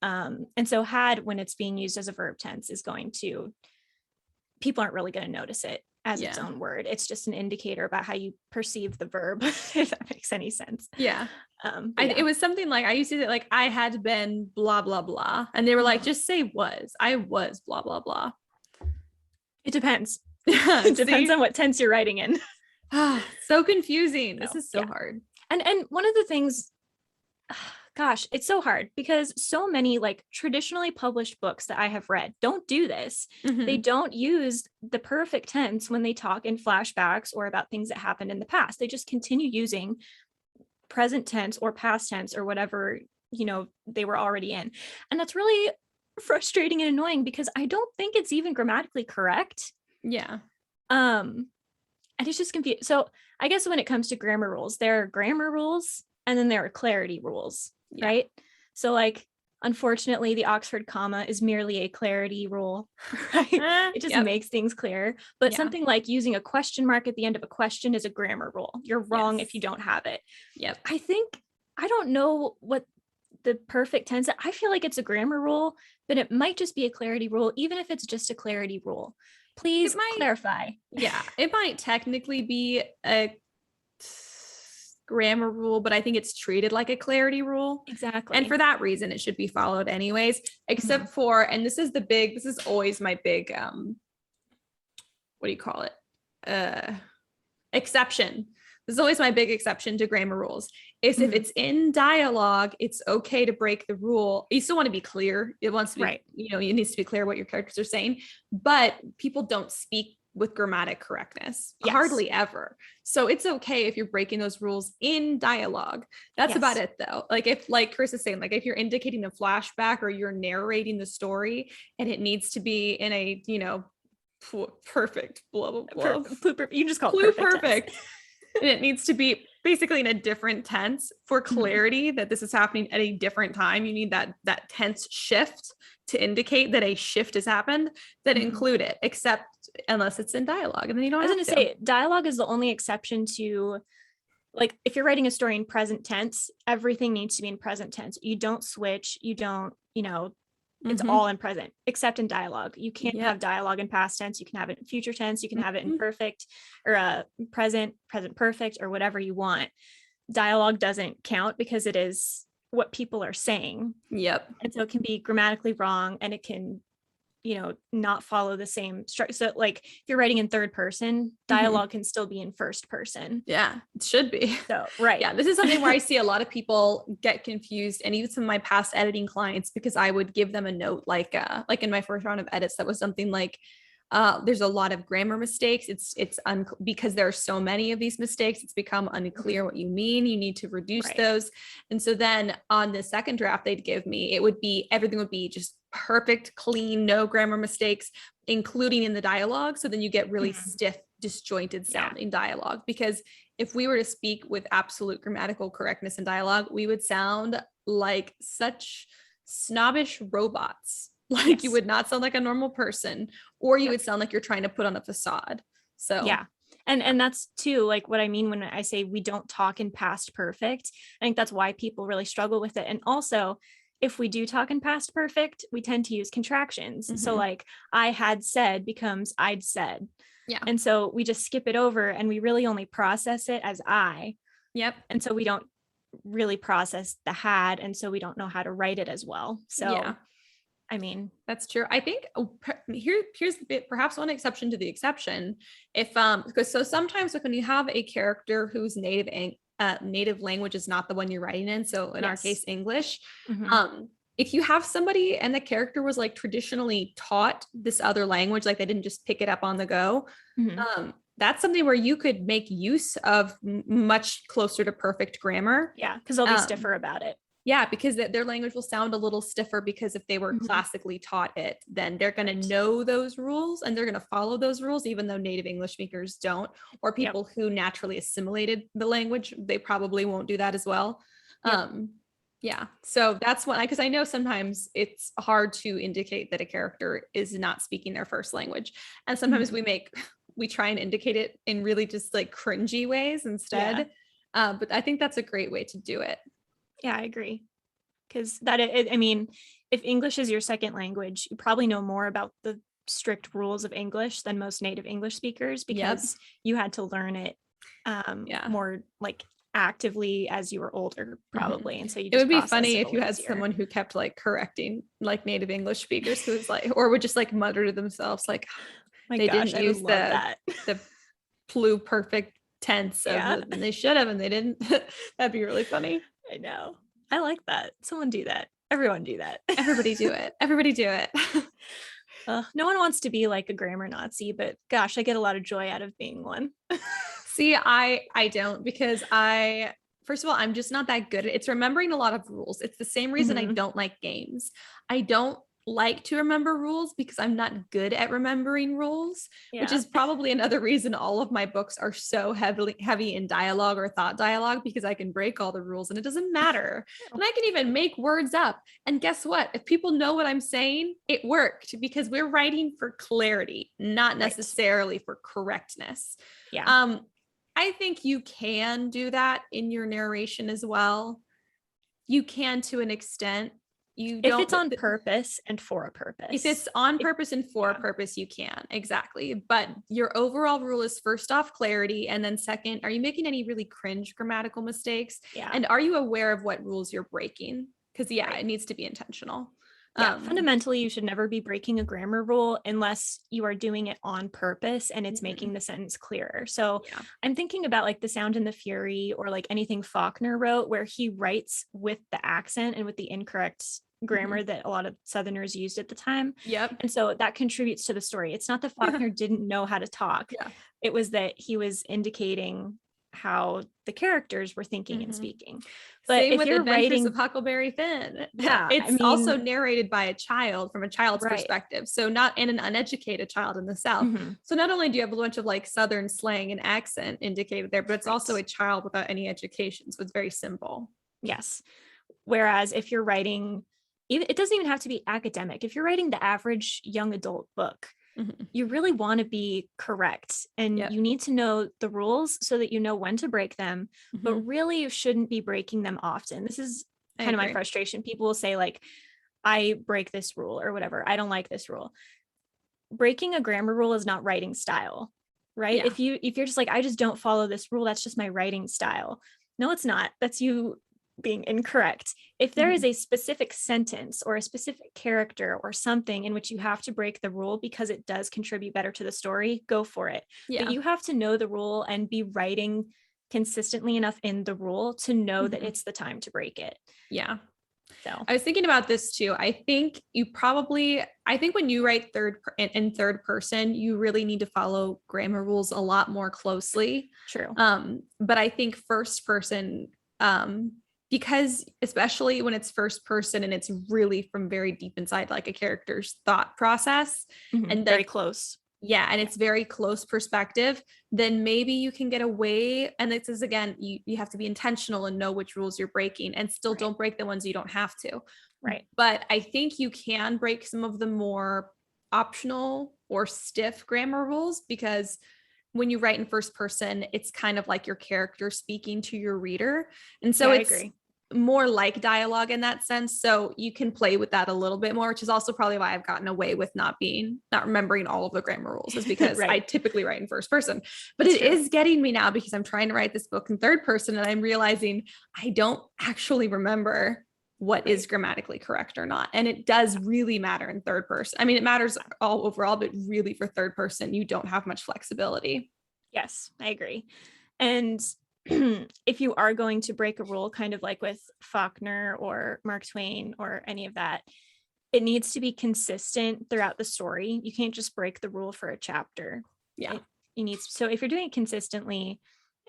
And so had, when it's being used as a verb tense, is going to, people aren't really going to notice it as its own word. It's just an indicator about how you perceive the verb, if that makes any sense. Yeah. It was something like, I used to say like, I had been blah, blah, blah. And they were like, just say was. I was blah, blah, blah. It depends. It depends on what tense you're writing in. So confusing. This is so hard. And one of the things, gosh, it's so hard because so many like traditionally published books that I have read don't do this. They don't use the perfect tense when they talk in flashbacks or about things that happened in the past. They just continue using present tense or past tense or whatever, they were already in. And that's really frustrating and annoying because I don't think it's even grammatically correct. Yeah. And it's just confused. So I guess when it comes to grammar rules, there are grammar rules and then there are clarity rules, right? So like, unfortunately, the Oxford comma is merely a clarity rule, right? It just makes things clear. But something like using a question mark at the end of a question is a grammar rule. You're wrong if you don't have it. Yep. I don't know what the perfect tense. I feel like it's a grammar rule, but it might just be a clarity rule, even if it's just a clarity rule. Please clarify. Yeah, it might technically be a grammar rule, but I think it's treated like a clarity rule. Exactly. And for that reason, it should be followed anyways, except for, and this is always my big, what do you call it? Exception. This is always my big exception to grammar rules is if it's in dialogue, it's okay to break the rule. You still want to be clear. It wants to be, it needs to be clear what your characters are saying, but people don't speak with grammatic correctness hardly ever. So it's okay if you're breaking those rules in dialogue. That's about it though. Like if, like Chris is saying, like if you're indicating a flashback or you're narrating the story and it needs to be in a, perfect, blah, blah, blah. You just call it perfect. And it needs to be basically in a different tense for clarity that this is happening at a different time. You need that tense shift to indicate that a shift has happened, then include it, except unless it's in dialogue. And then you don't have to. I was going to say, dialogue is the only exception to, like, if you're writing a story in present tense, everything needs to be in present tense. You don't switch. You don't, it's all in present, except in dialogue. You can't have dialogue in past tense. You can have it in future tense. You can have it in perfect or present perfect, or whatever you want. Dialogue doesn't count because it is what people are saying. Yep. And so it can be grammatically wrong and it can, not follow the same structure. So like if you're writing in third person, dialogue can still be in first person. Yeah, it should be. So, right. Yeah. This is something where I see a lot of people get confused, and even some of my past editing clients, because I would give them a note, like in my first round of edits, that was something like, there's a lot of grammar mistakes. Because there are so many of these mistakes, it's become unclear what you mean. You need to reduce those. And so then on the second draft they'd give me, everything would be just perfect, clean, no grammar mistakes, including in the dialogue. So then you get really stiff, disjointed sounding dialogue, because if we were to speak with absolute grammatical correctness in dialogue, we would sound like such snobbish robots. Like you would not sound like a normal person, or you would sound like you're trying to put on a facade. So and that's too like what I mean when I say we don't talk in past perfect. I think that's why people really struggle with it. And also, if we do talk in past perfect, we tend to use contractions. So like I had said becomes I'd said. Yeah. And so we just skip it over and we really only process it as I. Yep. And so we don't really process the had, and so we don't know how to write it as well. So I mean, That's true. I think here's the bit, perhaps one exception to the exception. If because so sometimes like when you have a character whose native language is not the one you're writing in, so in our case English, if you have somebody and the character was like traditionally taught this other language, like they didn't just pick it up on the go, that's something where you could make use of much closer to perfect grammar. Yeah, because they'll be stiffer about it. Yeah, because their language will sound a little stiffer, because if they were classically taught it, then they're going to know those rules and they're going to follow those rules, even though native English speakers don't, or people who naturally assimilated the language, they probably won't do that as well. Yeah. So that's what because I know sometimes it's hard to indicate that a character is not speaking their first language. And sometimes we try and indicate it in really just like cringy ways instead. But I think that's a great way to do it. Yeah, I agree. Because I mean, if English is your second language, you probably know more about the strict rules of English than most native English speakers, because you had to learn it more like actively as you were older, probably. And so it would be funny if you had someone who kept like correcting like native English speakers who's like, or would just like mutter to themselves like, they didn't use the pluperfect tense and they should have, and they didn't. That'd be really funny. I know. I like that. Someone do that. Everyone do that. Everybody do it. Everybody do it. No one wants to be like a grammar Nazi, but gosh, I get a lot of joy out of being one. See, I don't, because first of all, I'm just not that good. It's remembering a lot of rules. It's the same reason I don't like games. I don't like to remember rules because I'm not good at remembering rules, which is probably another reason all of my books are so heavy in dialogue or thought dialogue, because I can break all the rules and it doesn't matter. And I can even make words up. And guess what? If people know what I'm saying, it worked, because we're writing for clarity, not necessarily for correctness. Yeah. I think you can do that in your narration as well. You can to an extent. If it's on purpose and for a purpose. If it's on purpose and for a purpose, you can. Exactly. But your overall rule is, first off, clarity. And then second, are you making any really cringe grammatical mistakes? Yeah. And are you aware of what rules you're breaking? Because it needs to be intentional. Yeah, fundamentally, you should never be breaking a grammar rule unless you are doing it on purpose and it's making the sentence clearer. So I'm thinking about like The Sound and the Fury, or like anything Faulkner wrote, where he writes with the accent and with the incorrect grammar that a lot of Southerners used at the time. And so that contributes to the story. It's not that Faulkner didn't know how to talk. It was that he was indicating how the characters were thinking and speaking. But same if with you're Adventures writing of Huckleberry Finn, it's also narrated by a child, from a child's perspective, so not in an uneducated child in the South. So not only do you have a bunch of like Southern slang and accent indicated there, but it's also a child without any education, so it's very simple. Yes. Whereas if you're writing, it doesn't even have to be academic. If you're writing the average young adult book, you really want to be correct, and you need to know the rules so that you know when to break them, but really you shouldn't be breaking them often. This is kind of my frustration. People will say like, I break this rule or whatever. I don't like this rule. Breaking a grammar rule is not writing style, right? If you're just like, I just don't follow this rule, that's just my writing style. No, it's not. That's you being incorrect. If there is a specific sentence or a specific character or something in which you have to break the rule because it does contribute better to the story, go for it. But you have to know the rule and be writing consistently enough in the rule to know that it's the time to break it. So I was thinking about this too. I think when you write in third person, you really need to follow grammar rules a lot more closely. True. But I think first person, because especially when it's first person and it's really from very deep inside like a character's thought process, and very close. And it's very close perspective, then maybe you can get away. And this is, again, you have to be intentional and know which rules you're breaking, and still don't break the ones you don't have to. But I think you can break some of the more optional or stiff grammar rules, because when you write in first person, it's kind of like your character speaking to your reader. And so it's more like dialogue in that sense. So you can play with that a little bit more, which is also probably why I've gotten away with not remembering all of the grammar rules, is because I typically write in first person. But it is getting me now, because I'm trying to write this book in third person and I'm realizing I don't actually remember what is grammatically correct or not. And it does really matter in third person. I mean, it matters all overall, but really for third person, you don't have much flexibility. Yes, I agree. And if you are going to break a rule, kind of like with Faulkner or Mark Twain or any of that, it needs to be consistent throughout the story. You can't just break the rule for a chapter. Yeah. So if you're doing it consistently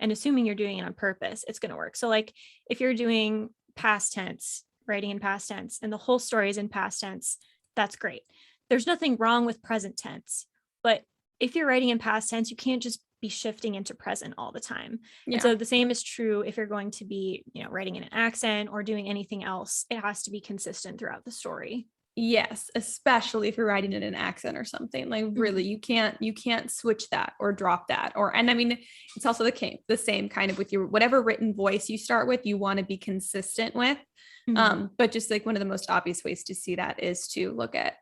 and assuming you're doing it on purpose, it's going to work. So like if you're doing past tense, writing in past tense, and the whole story is in past tense, that's great. There's nothing wrong with present tense, but if you're writing in past tense, you can't just be shifting into present all the time. Yeah. And so the same is true if you're going to be, writing in an accent or doing anything else. It has to be consistent throughout the story. Yes, especially if you're writing in an accent or something. Like really, you can't switch that or drop that. And I mean, it's also the same kind of with your whatever written voice you start with, you want to be consistent with. But just like one of the most obvious ways to see that is to look at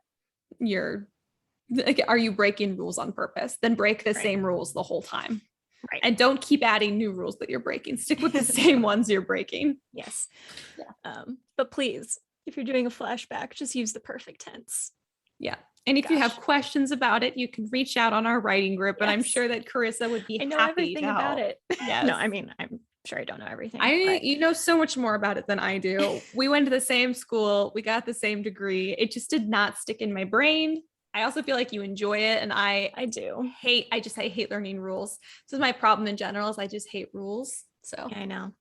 are you breaking rules on purpose? Then break the same rules the whole time. Right. And don't keep adding new rules that you're breaking. Stick with the same ones you're breaking. Yes. Yeah. But please, if you're doing a flashback, just use the perfect tense. Yeah. And if you have questions about it, you can reach out on our writing group. And I'm sure that Karissa would be happy everything to help. about it. Yes. No, I mean, I'm sure I don't know everything. You know so much more about it than I do. We went to the same school. We got the same degree. It just did not stick in my brain. I also feel like you enjoy it. And I hate learning rules. This is my problem in general is I just hate rules. So yeah, I know.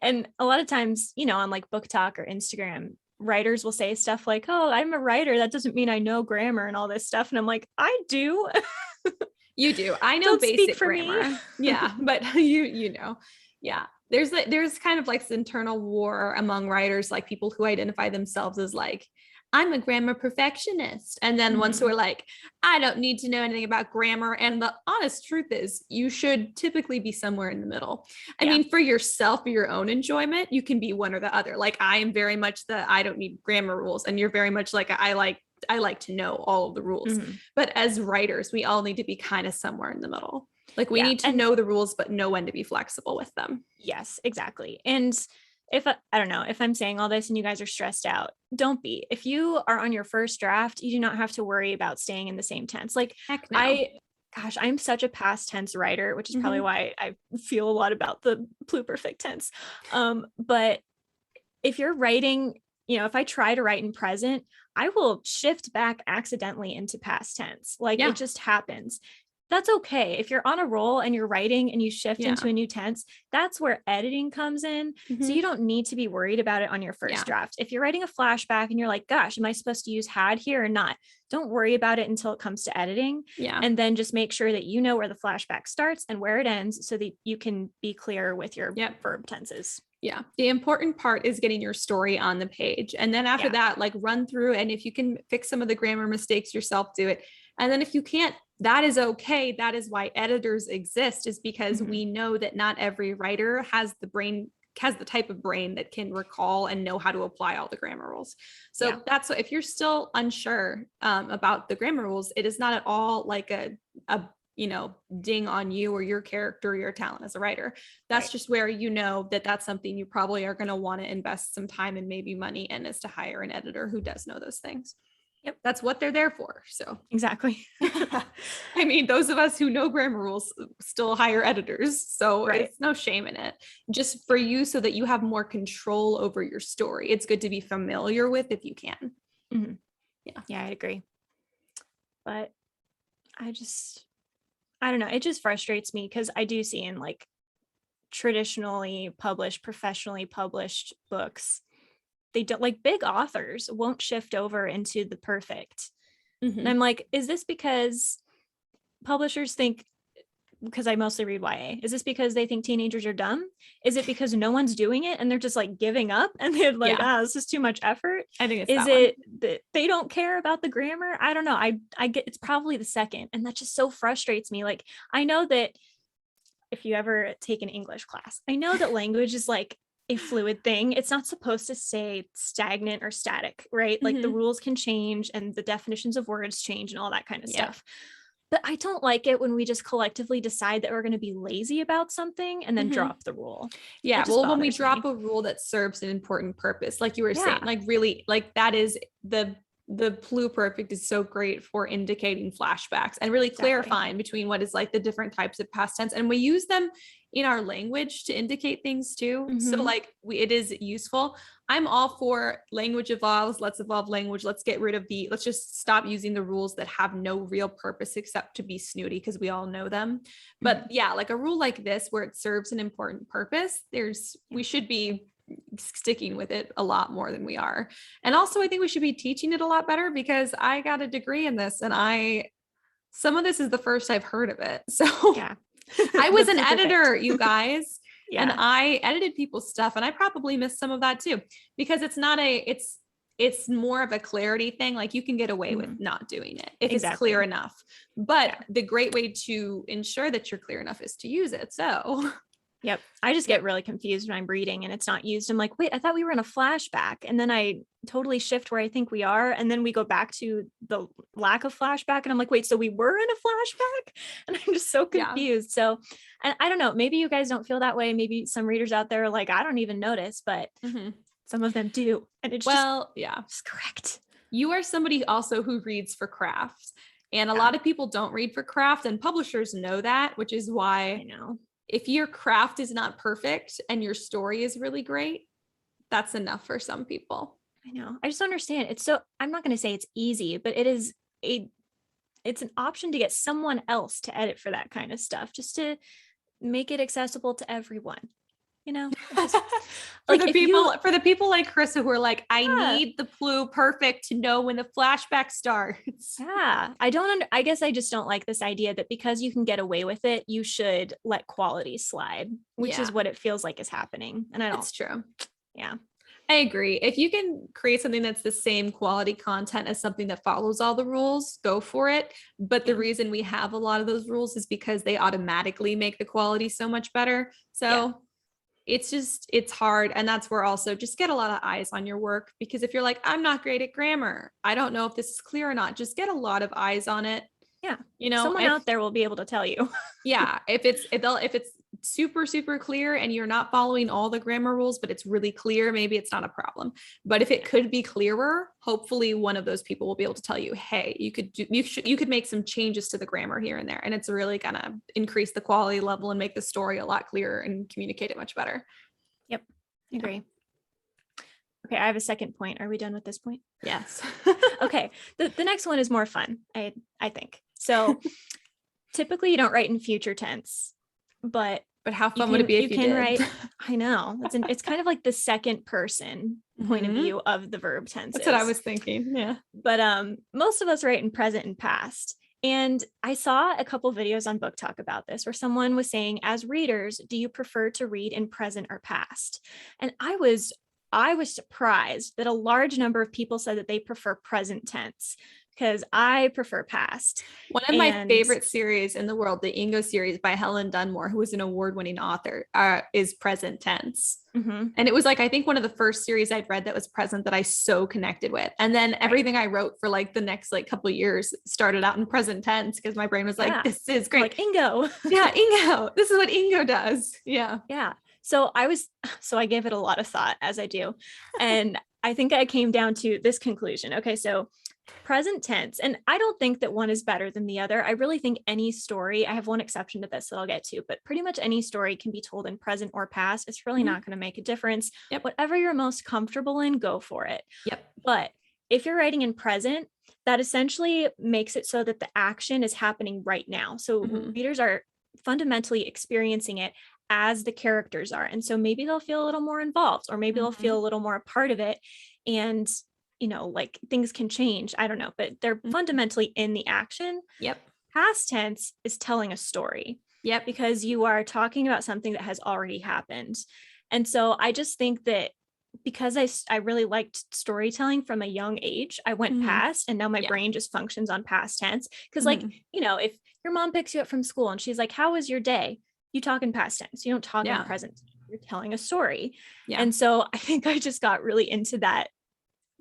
And a lot of times, on like Book Talk or Instagram, writers will say stuff like, oh, I'm a writer. That doesn't mean I know grammar and all this stuff. And I'm like, I do. You do. I know basic grammar. Me. Yeah. But you know, yeah. There's kind of like this internal war among writers, like people who identify themselves as like, I'm a grammar perfectionist. And then ones who are like, I don't need to know anything about grammar. And the honest truth is you should typically be somewhere in the middle. I mean, for yourself, for your own enjoyment, you can be one or the other. Like I am very much I don't need grammar rules. And you're very much like, I like to know all of the rules. But as writers, we all need to be kind of somewhere in the middle. Like we need to know the rules, but know when to be flexible with them. Yes, exactly. And if I don't know, if I'm saying all this and you guys are stressed out, don't be. If you are on your first draft, you do not have to worry about staying in the same tense. Like heck no. I'm such a past tense writer, which is probably why I feel a lot about the pluperfect tense. But if you're writing, if I try to write in present, I will shift back accidentally into past tense. Like it just happens. That's okay. If you're on a roll and you're writing and you shift into a new tense, that's where editing comes in. So you don't need to be worried about it on your first draft. If you're writing a flashback and you're like, gosh, am I supposed to use had here or not? Don't worry about it until it comes to editing. Yeah. And then just make sure that you know where the flashback starts and where it ends so that you can be clear with your verb tenses. Yeah. The important part is getting your story on the page. And then after that, like run through. And if you can fix some of the grammar mistakes yourself, do it. And then if you can't, that is okay. That is why editors exist, is because we know that not every writer has the type of brain that can recall and know how to apply all the grammar rules. So that's what, if you're still unsure about the grammar rules, it is not at all like a ding on you or your character or your talent as a writer. That's just where that's something you probably are going to want to invest some time and maybe money in, is to hire an editor who does know those things. Yep. That's what they're there for. So exactly. I mean, those of us who know grammar rules still hire editors. So it's no shame in it, just for you, so that you have more control over your story. It's good to be familiar with if you can. Yeah, I agree. But I don't know. It just frustrates me because I do see in like traditionally published, professionally published books, they don't, like big authors won't shift over into the perfect. And I'm like, is this because publishers think, because I mostly read YA, is this because they think teenagers are dumb? Is it because no one's doing it and they're just like giving up and they're like, this is too much effort? I think it's that they don't care about the grammar? I don't know. I get, it's probably the second. And that just so frustrates me. Like, I know that if you ever take an English class, I know that language is like a fluid thing. It's not supposed to stay stagnant or static, right? Like the rules can change and the definitions of words change and all that kind of stuff. But I don't like it when we just collectively decide that we're going to be lazy about something and then drop the rule. Yeah. It just Well, when we bothers drop me. a rule that serves an important purpose, like you were saying, Yeah, like really, like that is the pluperfect is so great for indicating flashbacks and really exactly. clarifying between what is like the different types of past tense. And we use them in our language to indicate things too. So like it is useful. I'm all for language evolves. Let's evolve language. Let's get rid of let's just stop using the rules that have no real purpose except to be snooty because we all know them. But yeah, like a rule like this where it serves an important purpose, we should be sticking with it a lot more than we are. And also I think we should be teaching it a lot better because I got a degree in this and some of this is the first I've heard of it. So yeah. I was an editor, you guys. Yeah. And I edited people's stuff and I probably missed some of that too because it's more of a clarity thing. Like you can get away with not doing it if it's clear enough. But the great way to ensure that you're clear enough is to use it. So yep. I just get really confused when I'm reading and it's not used. I'm like, wait, I thought we were in a flashback. And then I totally shift where I think we are. And then we go back to the lack of flashback. And I'm like, wait, so we were in a flashback? And I'm just so confused. So, and I don't know, maybe you guys don't feel that way. Maybe some readers out there are like, I don't even notice, but some of them do. And it's just correct. You are somebody also who reads for craft. And a lot of people don't read for craft and publishers know that, which is why I know. If your craft is not perfect and your story is really great, that's enough for some people. I know. I just don't understand. I'm not going to say it's easy, but it's an option to get someone else to edit for that kind of stuff, just to make it accessible to everyone. You know, for the people like Karissa who are like, I need the pluperfect to know when the flashback starts. Yeah. I guess I just don't like this idea that because you can get away with it, you should let quality slide, which is what it feels like is happening. And I don't. It's true. Yeah. I agree. If you can create something that's the same quality content as something that follows all the rules, go for it. But the reason we have a lot of those rules is because they automatically make the quality so much better. So it's hard. And that's where also just get a lot of eyes on your work, because if you're like, I'm not great at grammar, I don't know if this is clear or not, just get a lot of eyes on it. Yeah. You know, someone out there will be able to tell you. If it's super, super clear and you're not following all the grammar rules, but it's really clear, maybe it's not a problem. But if it could be clearer, hopefully one of those people will be able to tell you, hey, you could make some changes to the grammar here and there. And it's really gonna increase the quality level and make the story a lot clearer and communicate it much better. Yep. I agree. Okay, I have a second point. Are we done with this point? Yes. Okay. The next one is more fun, I think. So typically you don't write in future tense, but how fun would it be if you did? Write, I know. It's kind of like the second person point of view of the verb tenses. That's what I was thinking. Yeah. But most of us write in present and past. And I saw a couple videos on Book Talk about this where someone was saying, as readers, do you prefer to read in present or past? And I was surprised that a large number of people said that they prefer present tense, because I prefer past. One of my favorite series in the world, the Ingo series by Helen Dunmore, who is an award-winning author, is present tense. And it was like, I think one of the first series I'd read that was present that I so connected with. And then everything I wrote for like the next like couple of years started out in present tense because my brain was like, this is great. Like Ingo. Yeah, Ingo. This is what Ingo does. Yeah. Yeah. So I gave it a lot of thought, as I do. And I think I came down to this conclusion. Okay. So present tense, and I don't think that one is better than the other. I really think any story, I have one exception to this that I'll get to, but pretty much any story can be told in present or past. It's really not going to make a difference. Whatever you're most comfortable in, go for it. But if you're writing in present, that essentially makes it so that the action is happening right now. So readers are fundamentally experiencing it as the characters are. And so maybe they'll feel a little more involved, or maybe they'll feel a little more a part of it. And like things can change. I don't know, but they're fundamentally in the action. Past tense is telling a story. Because you are talking about something that has already happened. And so I just think that because I really liked storytelling from a young age, I went past, and now my brain just functions on past tense. Because if your mom picks you up from school and she's like, how was your day? You talk in past tense. You don't talk in present. You're telling a story. And so I think I just got really into that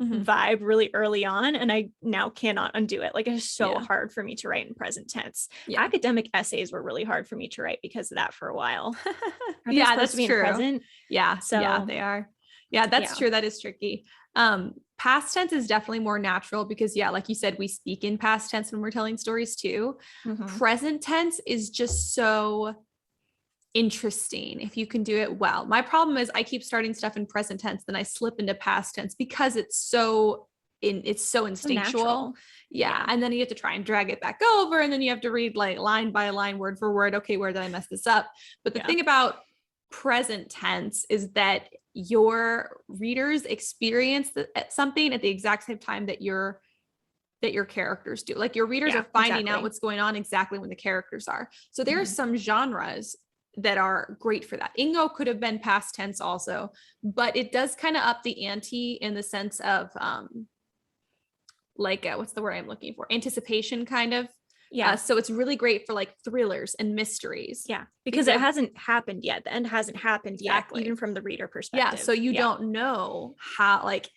vibe really early on, and I now cannot undo it. Like, it's so Yeah. hard for me to write in present tense. Yeah. Academic essays were really hard for me to write because of that for a while. Are they Yeah, supposed that's to be true. in present? Yeah. So Yeah, they are. Yeah, that's yeah. true. That is tricky. Past tense is definitely more natural because, yeah, like you said, we speak in past tense when we're telling stories too. Present tense is just so interesting if you can do it well. My problem is I keep starting stuff in present tense, then I slip into past tense because it's so instinctual. Natural. Yeah. And then you have to try and drag it back over, and then you have to read like line by line, word for word. Okay, where did I mess this up? But the thing about present tense is that your readers experience something at the exact same time that your characters do. Like, your readers are finding out what's going on exactly when the characters are. So there are some genres that are great for that. Ingo could have been past tense also, but it does kind of up the ante in the sense of what's the word I'm looking for? Anticipation, kind of. Yeah. So it's really great for like thrillers and mysteries. Yeah. Because it hasn't happened yet. The end hasn't happened yet, even from the reader perspective. Yeah. So you don't know how, like,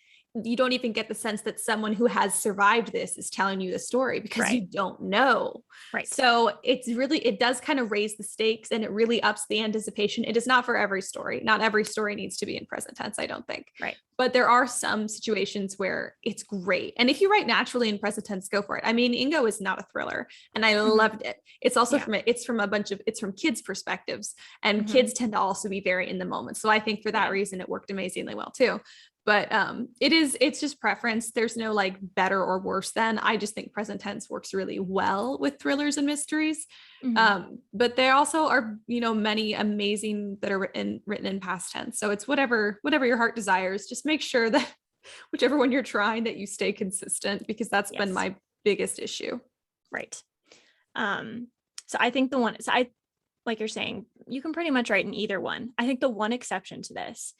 you don't even get the sense that someone who has survived this is telling you the story because you don't know. Right. So it does kind of raise the stakes, and it really ups the anticipation. It is not for every story. Not every story needs to be in present tense, I don't think. Right. But there are some situations where it's great. And if you write naturally in present tense, go for it. I mean, Ingo is not a thriller, and I loved it. It's also it's from kids' perspectives, and kids tend to also be very in the moment. So I think for that reason, it worked amazingly well too. But it's just preference. There's no like better or worse than. I just think present tense works really well with thrillers and mysteries. But there also are, many amazing that are written in past tense. So it's whatever your heart desires. Just make sure that whichever one you're trying, that you stay consistent, because that's been my biggest issue. Right. So I think like you're saying, you can pretty much write in either one. I think the one exception to this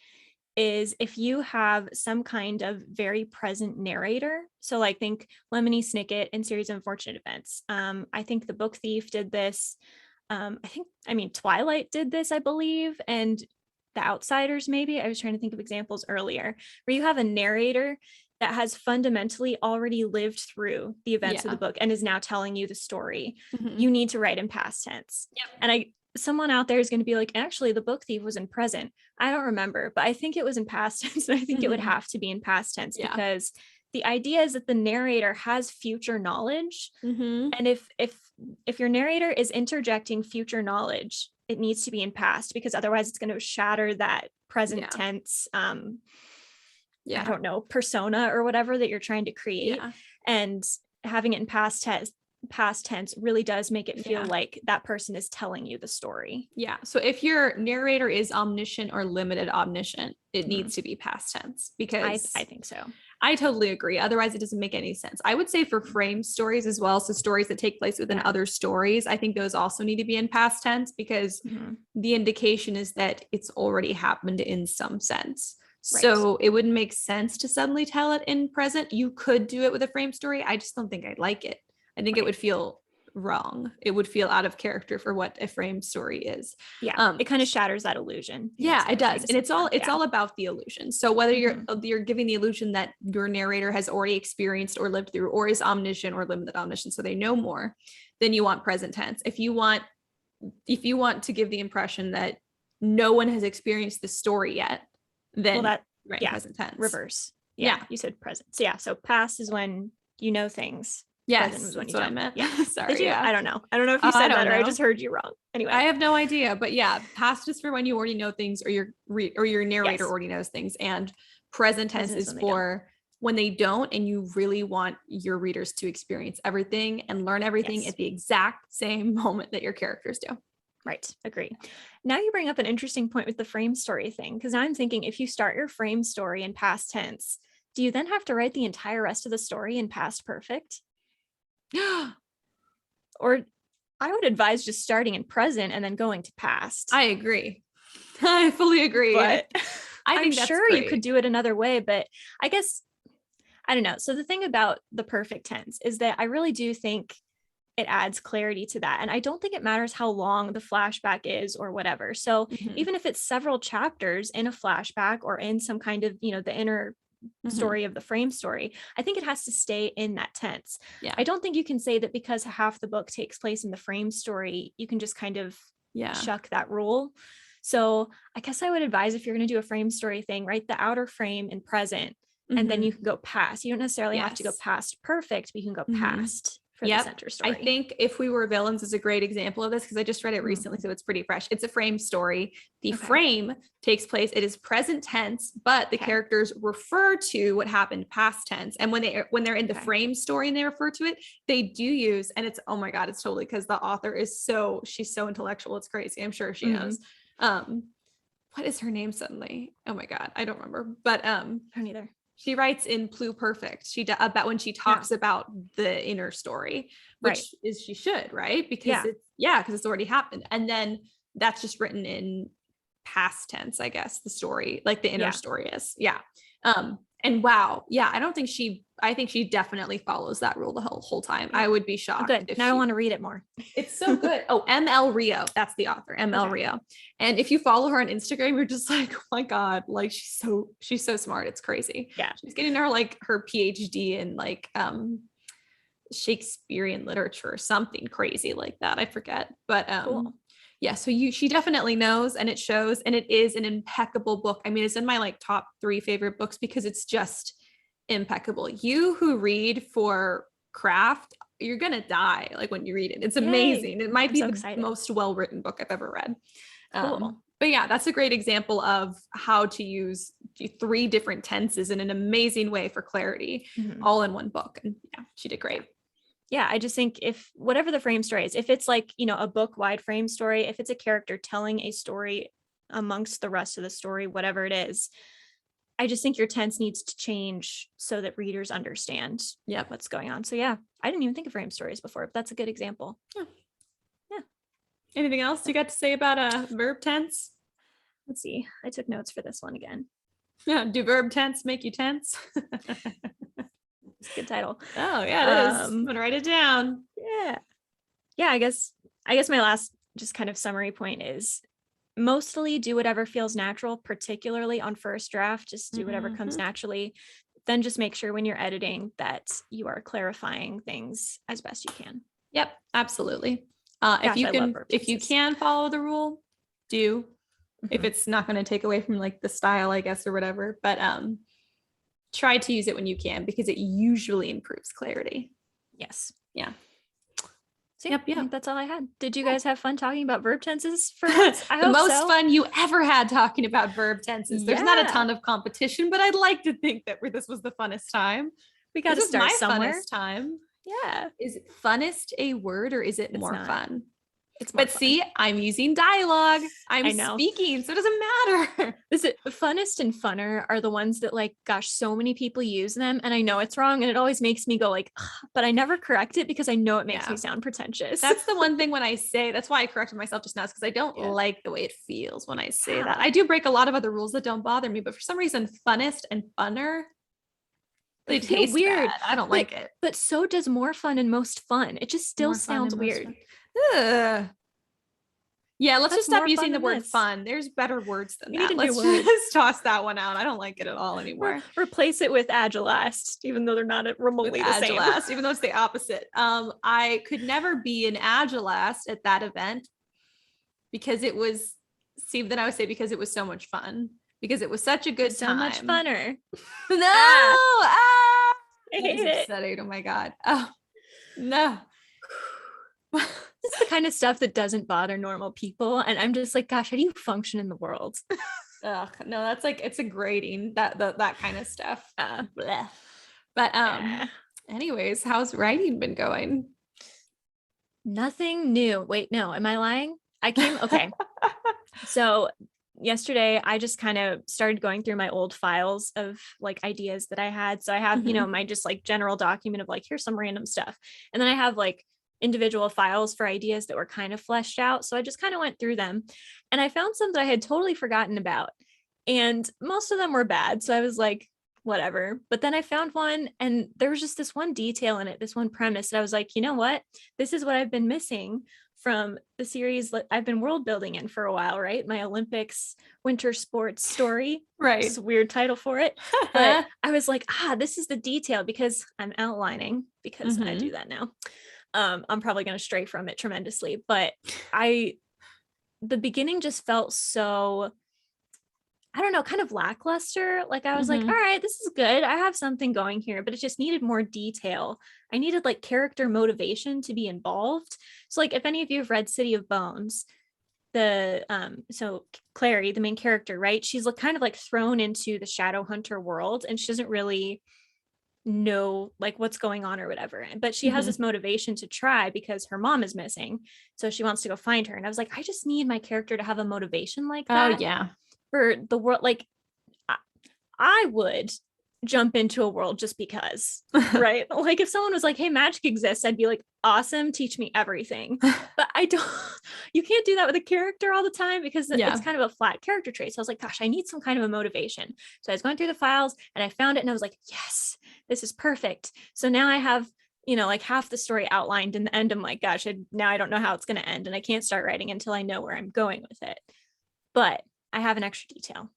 is if you have some kind of very present narrator. So like, think Lemony Snicket in Series of Unfortunate Events. I think The Book Thief did this. Twilight did this, I believe. And The Outsiders, maybe. I was trying to think of examples earlier, where you have a narrator that has fundamentally already lived through the events of the book and is now telling you the story. You need to write in past tense. And someone out there is going to be like, actually, The Book Thief was in present. I don't remember, but I think it was in past tense. And I think it would have to be in past tense because the idea is that the narrator has future knowledge. And if your narrator is interjecting future knowledge, it needs to be in past, because otherwise it's going to shatter that present tense, I don't know, persona or whatever that you're trying to create. And having it in past tense really does make it feel like that person is telling you the story. Yeah. So if your narrator is omniscient or limited omniscient, it needs to be past tense, because I think so. I totally agree. Otherwise, it doesn't make any sense. I would say for frame stories as well, so stories that take place within other stories, I think those also need to be in past tense, because the indication is that it's already happened in some sense. So it wouldn't make sense to suddenly tell it in present. You could do it with a frame story. I just don't think I'd like it. I think it would feel wrong. It would feel out of character for what a frame story is. Yeah. It kind of shatters that illusion. Yeah, it does. And it's all about the illusion. So whether you're giving the illusion that your narrator has already experienced or lived through, or is omniscient or limited omniscient, so they know more, then you want present tense. If you want to give the impression that no one has experienced this story yet, then present tense. Reverse. Yeah. You said present. So past is when you know things. Yes, that's what I meant. Yeah. Sorry. Did you? I don't know if you said that or I just heard you wrong. Anyway, I have no idea, but past is for when you already know things, or your narrator already knows things, and present tense is for when they don't, and you really want your readers to experience everything and learn everything at the exact same moment that your characters do. Right. Agree. Now you bring up an interesting point with the frame story thing, because now I'm thinking, if you start your frame story in past tense, do you then have to write the entire rest of the story in past perfect? Or I would advise just starting in present and then going to past. I agree. I fully agree. But I'm that's sure great. You could do it another way, but I guess, I don't know. So the thing about the perfect tense is that I really do think it adds clarity to that. And I don't think it matters how long the flashback is or whatever. So even if it's several chapters in a flashback or in some kind of, the inner story of the frame story, I think it has to stay in that tense. Yeah. I don't think you can say that because half the book takes place in the frame story, you can just kind of shuck that rule. So I guess I would advise, if you're going to do a frame story thing, write the outer frame in present, and then you can go past. You don't necessarily have to go past perfect, but you can go past for the center story. I think If We Were Villains is a great example of this, because I just read it recently, so it's pretty fresh. It's a frame story. The frame takes place, it is present tense, but the characters refer to what happened past tense. And when they're in the frame story and they refer to it, they do use, and it's, oh my God, it's totally, because the author is she's so intellectual. It's crazy. I'm sure she knows. What is her name suddenly? Oh my God, I don't remember. But I don't either. She writes in pluperfect. About when she talks about the inner story, which is she should, right? Because it's already happened. And then that's just written in past tense, I guess, the story, like the inner story is. Yeah. And wow. Yeah. I think she definitely follows that rule the whole time. I would be shocked. Good. Now I want to read it more. It's so good. Oh, ML Rio. That's the author, ML Rio. And if you follow her on Instagram, you're just like, oh my God, like she's so smart. It's crazy. Yeah. She's getting her PhD in like Shakespearean literature or something crazy like that. I forget. But cool. Yeah, so she definitely knows, and it shows, and it is an impeccable book. I mean, it's in my like top 3 favorite books because it's just impeccable. You who read for craft, you're gonna die like when you read it. It's amazing. It might be the most well-written book I've ever read. Cool. But yeah, that's a great example of how to use 3 different tenses in an amazing way for clarity, all in one book. And yeah, she did great. Yeah, I just think if whatever the frame story is, if it's like, a book wide frame story, if it's a character telling a story amongst the rest of the story, whatever it is, I just think your tense needs to change so that readers understand what's going on. So yeah, I didn't even think of frame stories before, but that's a good example. Yeah. Anything else you got to say about verb tense? Let's see. I took notes for this one again. Yeah. Do verb tense make you tense? It's a good title. Oh yeah, it is. I'm gonna write it down. Yeah. I guess my last just kind of summary point is mostly do whatever feels natural, particularly on first draft. Just do whatever comes naturally. Then just make sure when you're editing that you are clarifying things as best you can. Yep, absolutely. If you can follow the rule, do. If it's not going to take away from like the style, I guess, or whatever. But try to use it when you can, because it usually improves clarity. Yes. Yeah. So I think that's all I had. Did you guys have fun talking about verb tenses for once? I hope the most fun you ever had talking about verb tenses. There's not a ton of competition, but I'd like to think that this was the funnest time. We got to start somewhere. Funnest time. Yeah. Is funnest a word, or is it more fun? It's more fun. See, I'm using dialogue. I'm speaking, so it doesn't matter. Funnest and funner are the ones that, like, gosh, so many people use them, and I know it's wrong, and it always makes me go like, ugh, but I never correct it because I know it makes me sound pretentious. That's the one thing when I say, that's why I corrected myself just now, because I don't like the way it feels when I say that. I do break a lot of other rules that don't bother me, but for some reason, funnest and funner, they taste weird. Bad. I don't like it. But so does more fun and most fun. It just still sounds weird. Yeah, let's just stop using the word fun. There's better words than that. Let's just toss that one out. I don't like it at all anymore. Replace it with Agelast, even though they're not remotely the same. Agelast, even though it's the opposite. I could never be an Agelast at that event because it was, then I would say because it was so much fun. Because it was such a good time. So much funner. I hate it. Oh my God. Oh, no. It's the kind of stuff that doesn't bother normal people. And I'm just like, gosh, how do you function in the world? Ugh, no, that's like, it's a grading, that kind of stuff. But anyways, how's writing been going? Nothing new. Wait, no, am I lying? Okay. So yesterday I just kind of started going through my old files of like ideas that I had. So I have, my just like general document of like, here's some random stuff. And then I have like individual files for ideas that were kind of fleshed out. So I just kind of went through them and I found some that I had totally forgotten about. And most of them were bad. So I was like, whatever. But then I found one and there was just this one detail in it, this one premise that I was like, you know what? This is what I've been missing from the series that I've been world building in for a while, right? My Olympics winter sports story. Right. It's a weird title for it. But I was like, this is the detail, because I'm outlining, because I do that now. I'm probably going to stray from it tremendously, but the beginning just felt so, I don't know, kind of lackluster. Like I was like, all right, this is good. I have something going here, but it just needed more detail. I needed like character motivation to be involved. So like if any of you have read City of Bones, so Clary, the main character, right? She's like kind of like thrown into the shadow hunter world, and she doesn't really know like what's going on or whatever. But she has this motivation to try because her mom is missing. So she wants to go find her. And I was like, I just need my character to have a motivation like that. Oh yeah. For the world. Like I would jump into a world just because, right? Like if someone was like, hey, magic exists, I'd be like, awesome, teach me everything. But you can't do that with a character all the time, because it's kind of a flat character trait. So I was like, gosh, I need some kind of a motivation. So I was going through the files and I found it, and I was like, yes, this is perfect. So now I have, like half the story outlined, and the end, I'm like, gosh, now I don't know how it's going to end, and I can't start writing until I know where I'm going with it. But I have an extra detail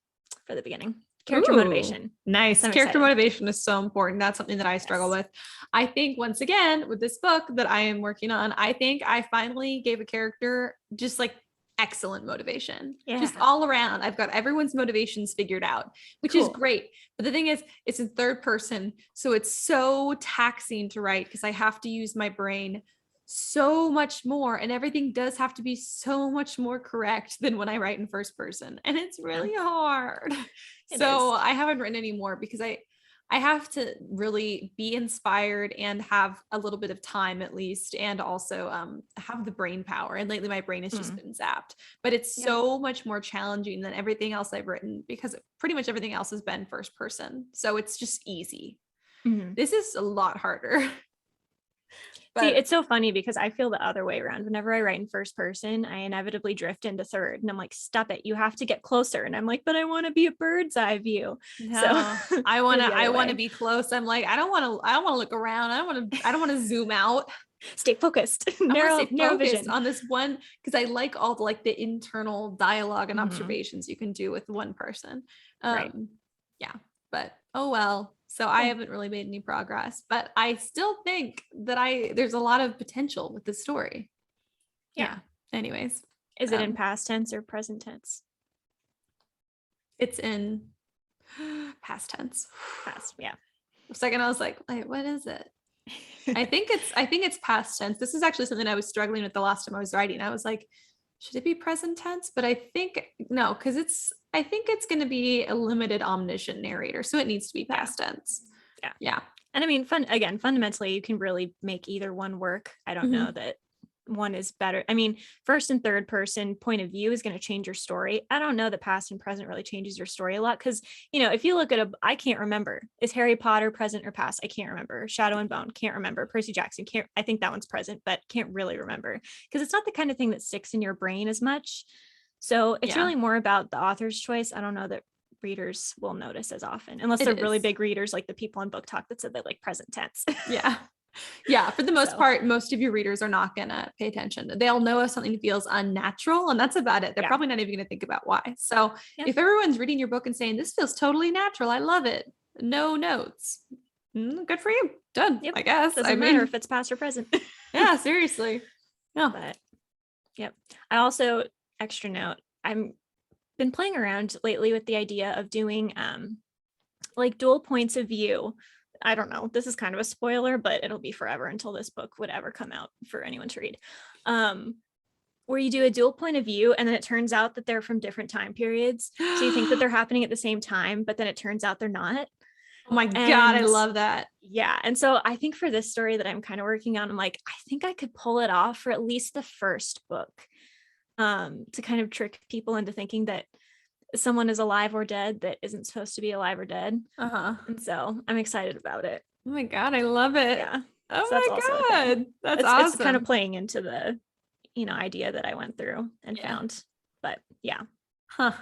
for the beginning. Character motivation. Nice. Character motivation is so important. That's something that I struggle with. I think once again, with this book that I am working on, I think I finally gave a character just like excellent motivation. Just all around. I've got everyone's motivations figured out, which is great. But the thing is, it's in third person. So it's so taxing to write, because I have to use my brain so much more, and everything does have to be so much more correct than when I write in first person, and it's really hard. So I haven't written any more, because I have to really be inspired and have a little bit of time at least, and also have the brain power. And lately my brain has just been zapped, but it's so much more challenging than everything else I've written, because pretty much everything else has been first person, so it's just easy. This is a lot harder. But see, it's so funny because I feel the other way around. Whenever I write in first person, I inevitably drift into third, and I'm like, stop it, you have to get closer. And I'm like, but I want to be a bird's eye view. No, so I want to be close. I'm like, I don't want to look around. I don't want to zoom out. Stay focused. narrow vision on this one, because I like all the internal dialogue and observations you can do with one person. Right. Yeah, but oh well. So I haven't really made any progress, but I still think that there's a lot of potential with the story. Yeah. Anyways. Is it in past tense or present tense? It's in past tense. Past, yeah. For a second I was like, wait, what is it? I think it's past tense. This is actually something I was struggling with the last time I was writing. I was like, should it be present tense? But I think no, because I think it's going to be a limited omniscient narrator, so it needs to be past tense. Yeah. And I mean, fundamentally, you can really make either one work. I don't know that one is better. I mean, first and third person point of view is going to change your story. I don't know that past and present really changes your story a lot, because if you look at I can't remember, is Harry Potter present or past? I can't remember. Shadow and Bone, can't remember. Percy Jackson, I think that one's present, but can't really remember, because it's not the kind of thing that sticks in your brain as much. So it's really more about the author's choice. I don't know that readers will notice as often, unless they're really big readers like the people on Book Talk that said they like present tense. Yeah, for the most part, most of your readers are not going to pay attention. They'll know if something feels unnatural, and that's about it. They're probably not even going to think about why. So if everyone's reading your book and saying, this feels totally natural, I love it, no notes, good for you. Done. I guess. Doesn't matter if it's past or present. Yeah, seriously. No. But I also, extra note, I'm been playing around lately with the idea of doing like dual points of view. I don't know, this is kind of a spoiler, but it'll be forever until this book would ever come out for anyone to read, where you do a dual point of view, and then it turns out that they're from different time periods. So you think that they're happening at the same time, but then it turns out they're not. Oh my God, I love that. Yeah. And so I think for this story that I'm kind of working on, I'm like, I think I could pull it off for at least the first book, to kind of trick people into thinking that someone is alive or dead that isn't supposed to be alive or dead. And so I'm excited about it. Oh my God, I love it. Yeah. Oh so my God, that's awesome. It's kind of playing into the idea that I went through and found. But cool.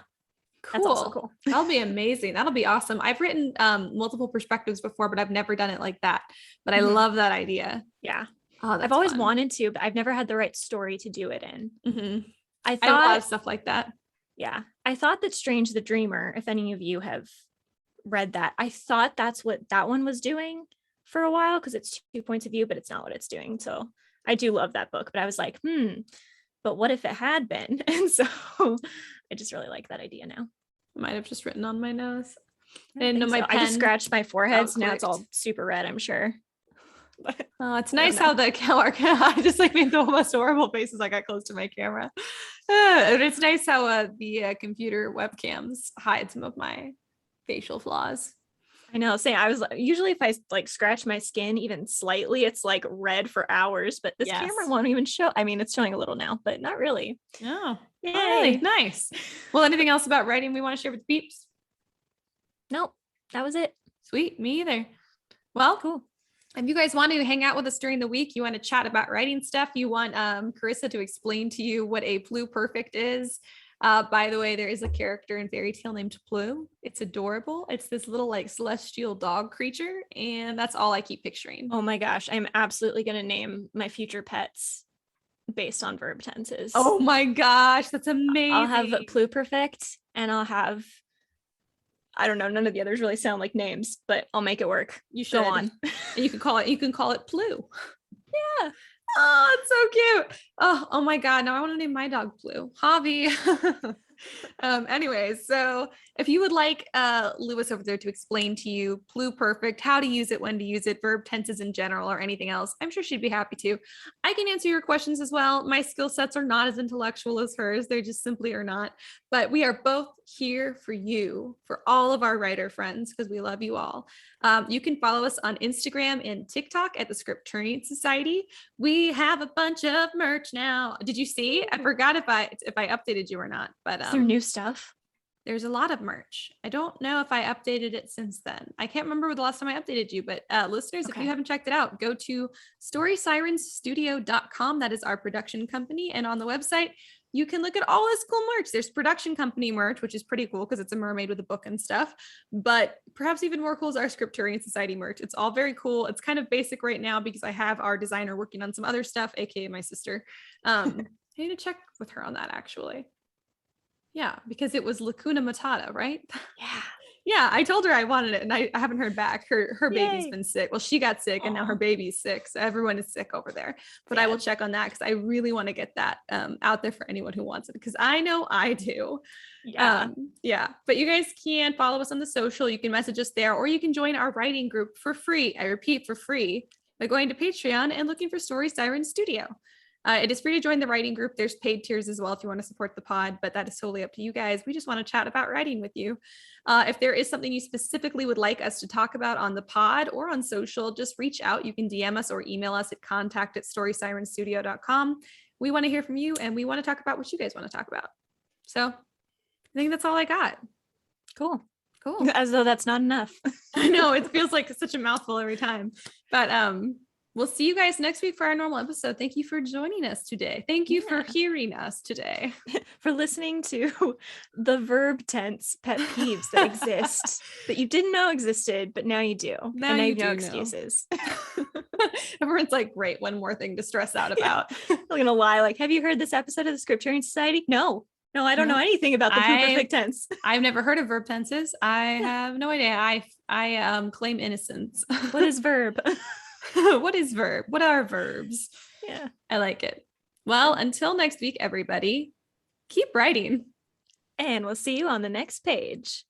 That's also cool. That'll be amazing. That'll be awesome. I've written multiple perspectives before, but I've never done it like that. But I love that idea. Yeah. Oh, that's I've always fun. wanted to, but I've never had the right story to do it in. Mm-hmm. I I have a lot thought, of stuff like that. yeah, I thought that Strange the Dreamer, if any of you have read that, I thought that's what that one was doing for a while because it's 2 points of view, but it's not what it's doing. So I do love that book, but I was like, but what if it had been? And so I just really like that idea now. I might have just written on my nose. I didn't know think my so. I just pen scratched my forehead, so now it's clicked. all super red, I'm sure. But Oh, it's I don't nice know. how the camera, I just like made the most horrible faces. I got close to my camera. It's nice how the computer webcams hide some of my facial flaws. I know. Say I was usually if I like scratch my skin even slightly, it's like red for hours. But this Yes. camera won't even show. I mean, it's showing a little now, but not really. Oh, Yay. not really. Nice. Well, anything else about writing we want to share with the peeps? Nope, that was it. Sweet. Me either. Well, Cool. if you guys want to hang out with us during the week, you want to chat about writing stuff, you want Karissa to explain to you what a pluperfect is. By the way, there is a character in fairy tale named Plu. It's adorable. It's this little like celestial dog creature, and that's all I keep picturing. Oh my gosh, I'm absolutely gonna name my future pets based on verb tenses. Oh my gosh, that's amazing. I'll have pluperfect, and I'll have, I don't know, none of the others really sound like names, but I'll make it work. You should. Go on. And you can call it Plu. Yeah. Oh, it's so cute. Oh my God. Now I want to name my dog Blue. Hobby. Anyways, so if you would like Lewis over there to explain to you pluperfect, how to use it, when to use it, verb tenses in general, or anything else, I'm sure she'd be happy to. I can answer your questions as well. My skill sets are not as intellectual as hers. They just simply are not. But we are both here for you, for all of our writer friends, because we love you all. You can follow us on Instagram and TikTok at the Scripturnian Society. We have a bunch of merch now. Did you see? I forgot if I updated you or not, but Is there new stuff? there's a lot of merch. I don't know if I updated it since then. I can't remember the last time I updated you, but listeners, if you haven't checked it out, go to storysirensstudio.com. That is our production company. And on the website, you can look at all this cool merch. There's production company merch, which is pretty cool because it's a mermaid with a book and stuff. But perhaps even more cool is our Scripturian Society merch. It's all very cool. It's kind of basic right now because I have our designer working on some other stuff, aka my sister. I need to check with her on that actually. Yeah, because it was Lacuna Matata, right? Yeah. Yeah, I told her I wanted it and I haven't heard back. Her baby's Yay. been sick. Well, she got sick and now her baby's sick. So everyone is sick over there. But I will check on that because I really want to get that out there for anyone who wants it because I know I do. Yeah. Yeah. But you guys can follow us on the social. You can message us there or you can join our writing group for free. I repeat, for free by going to Patreon and looking for Story Siren Studio. It is free to join the writing group. There's paid tiers as well if you want to support the pod, but that is totally up to you guys. We just want to chat about writing with you. If there is something you specifically would like us to talk about on the pod or on social, just reach out. You can DM us or email us at contact@storysirensstudio.com. We want to hear from you and we want to talk about what you guys want to talk about. So I think that's all I got. Cool. Cool. As though that's not enough. I know it feels like such a mouthful every time, but we'll see you guys next week for our normal episode. Thank you for joining us today. Thank you for hearing us today. For listening to the verb tense pet peeves that exist that you didn't know existed, but now you do. Now and now you you have no do know. excuses. Everyone's like, great, one more thing to stress out about. I'm gonna lie, like, have you heard this episode of the Scripturian Society? No, I don't know anything about the pluperfect tense. I've never heard of verb tenses. I have no idea. I claim innocence. What is verb? What is verb? What are verbs? Yeah. I like it. Well, until next week, everybody, keep writing. And we'll see you on the next page.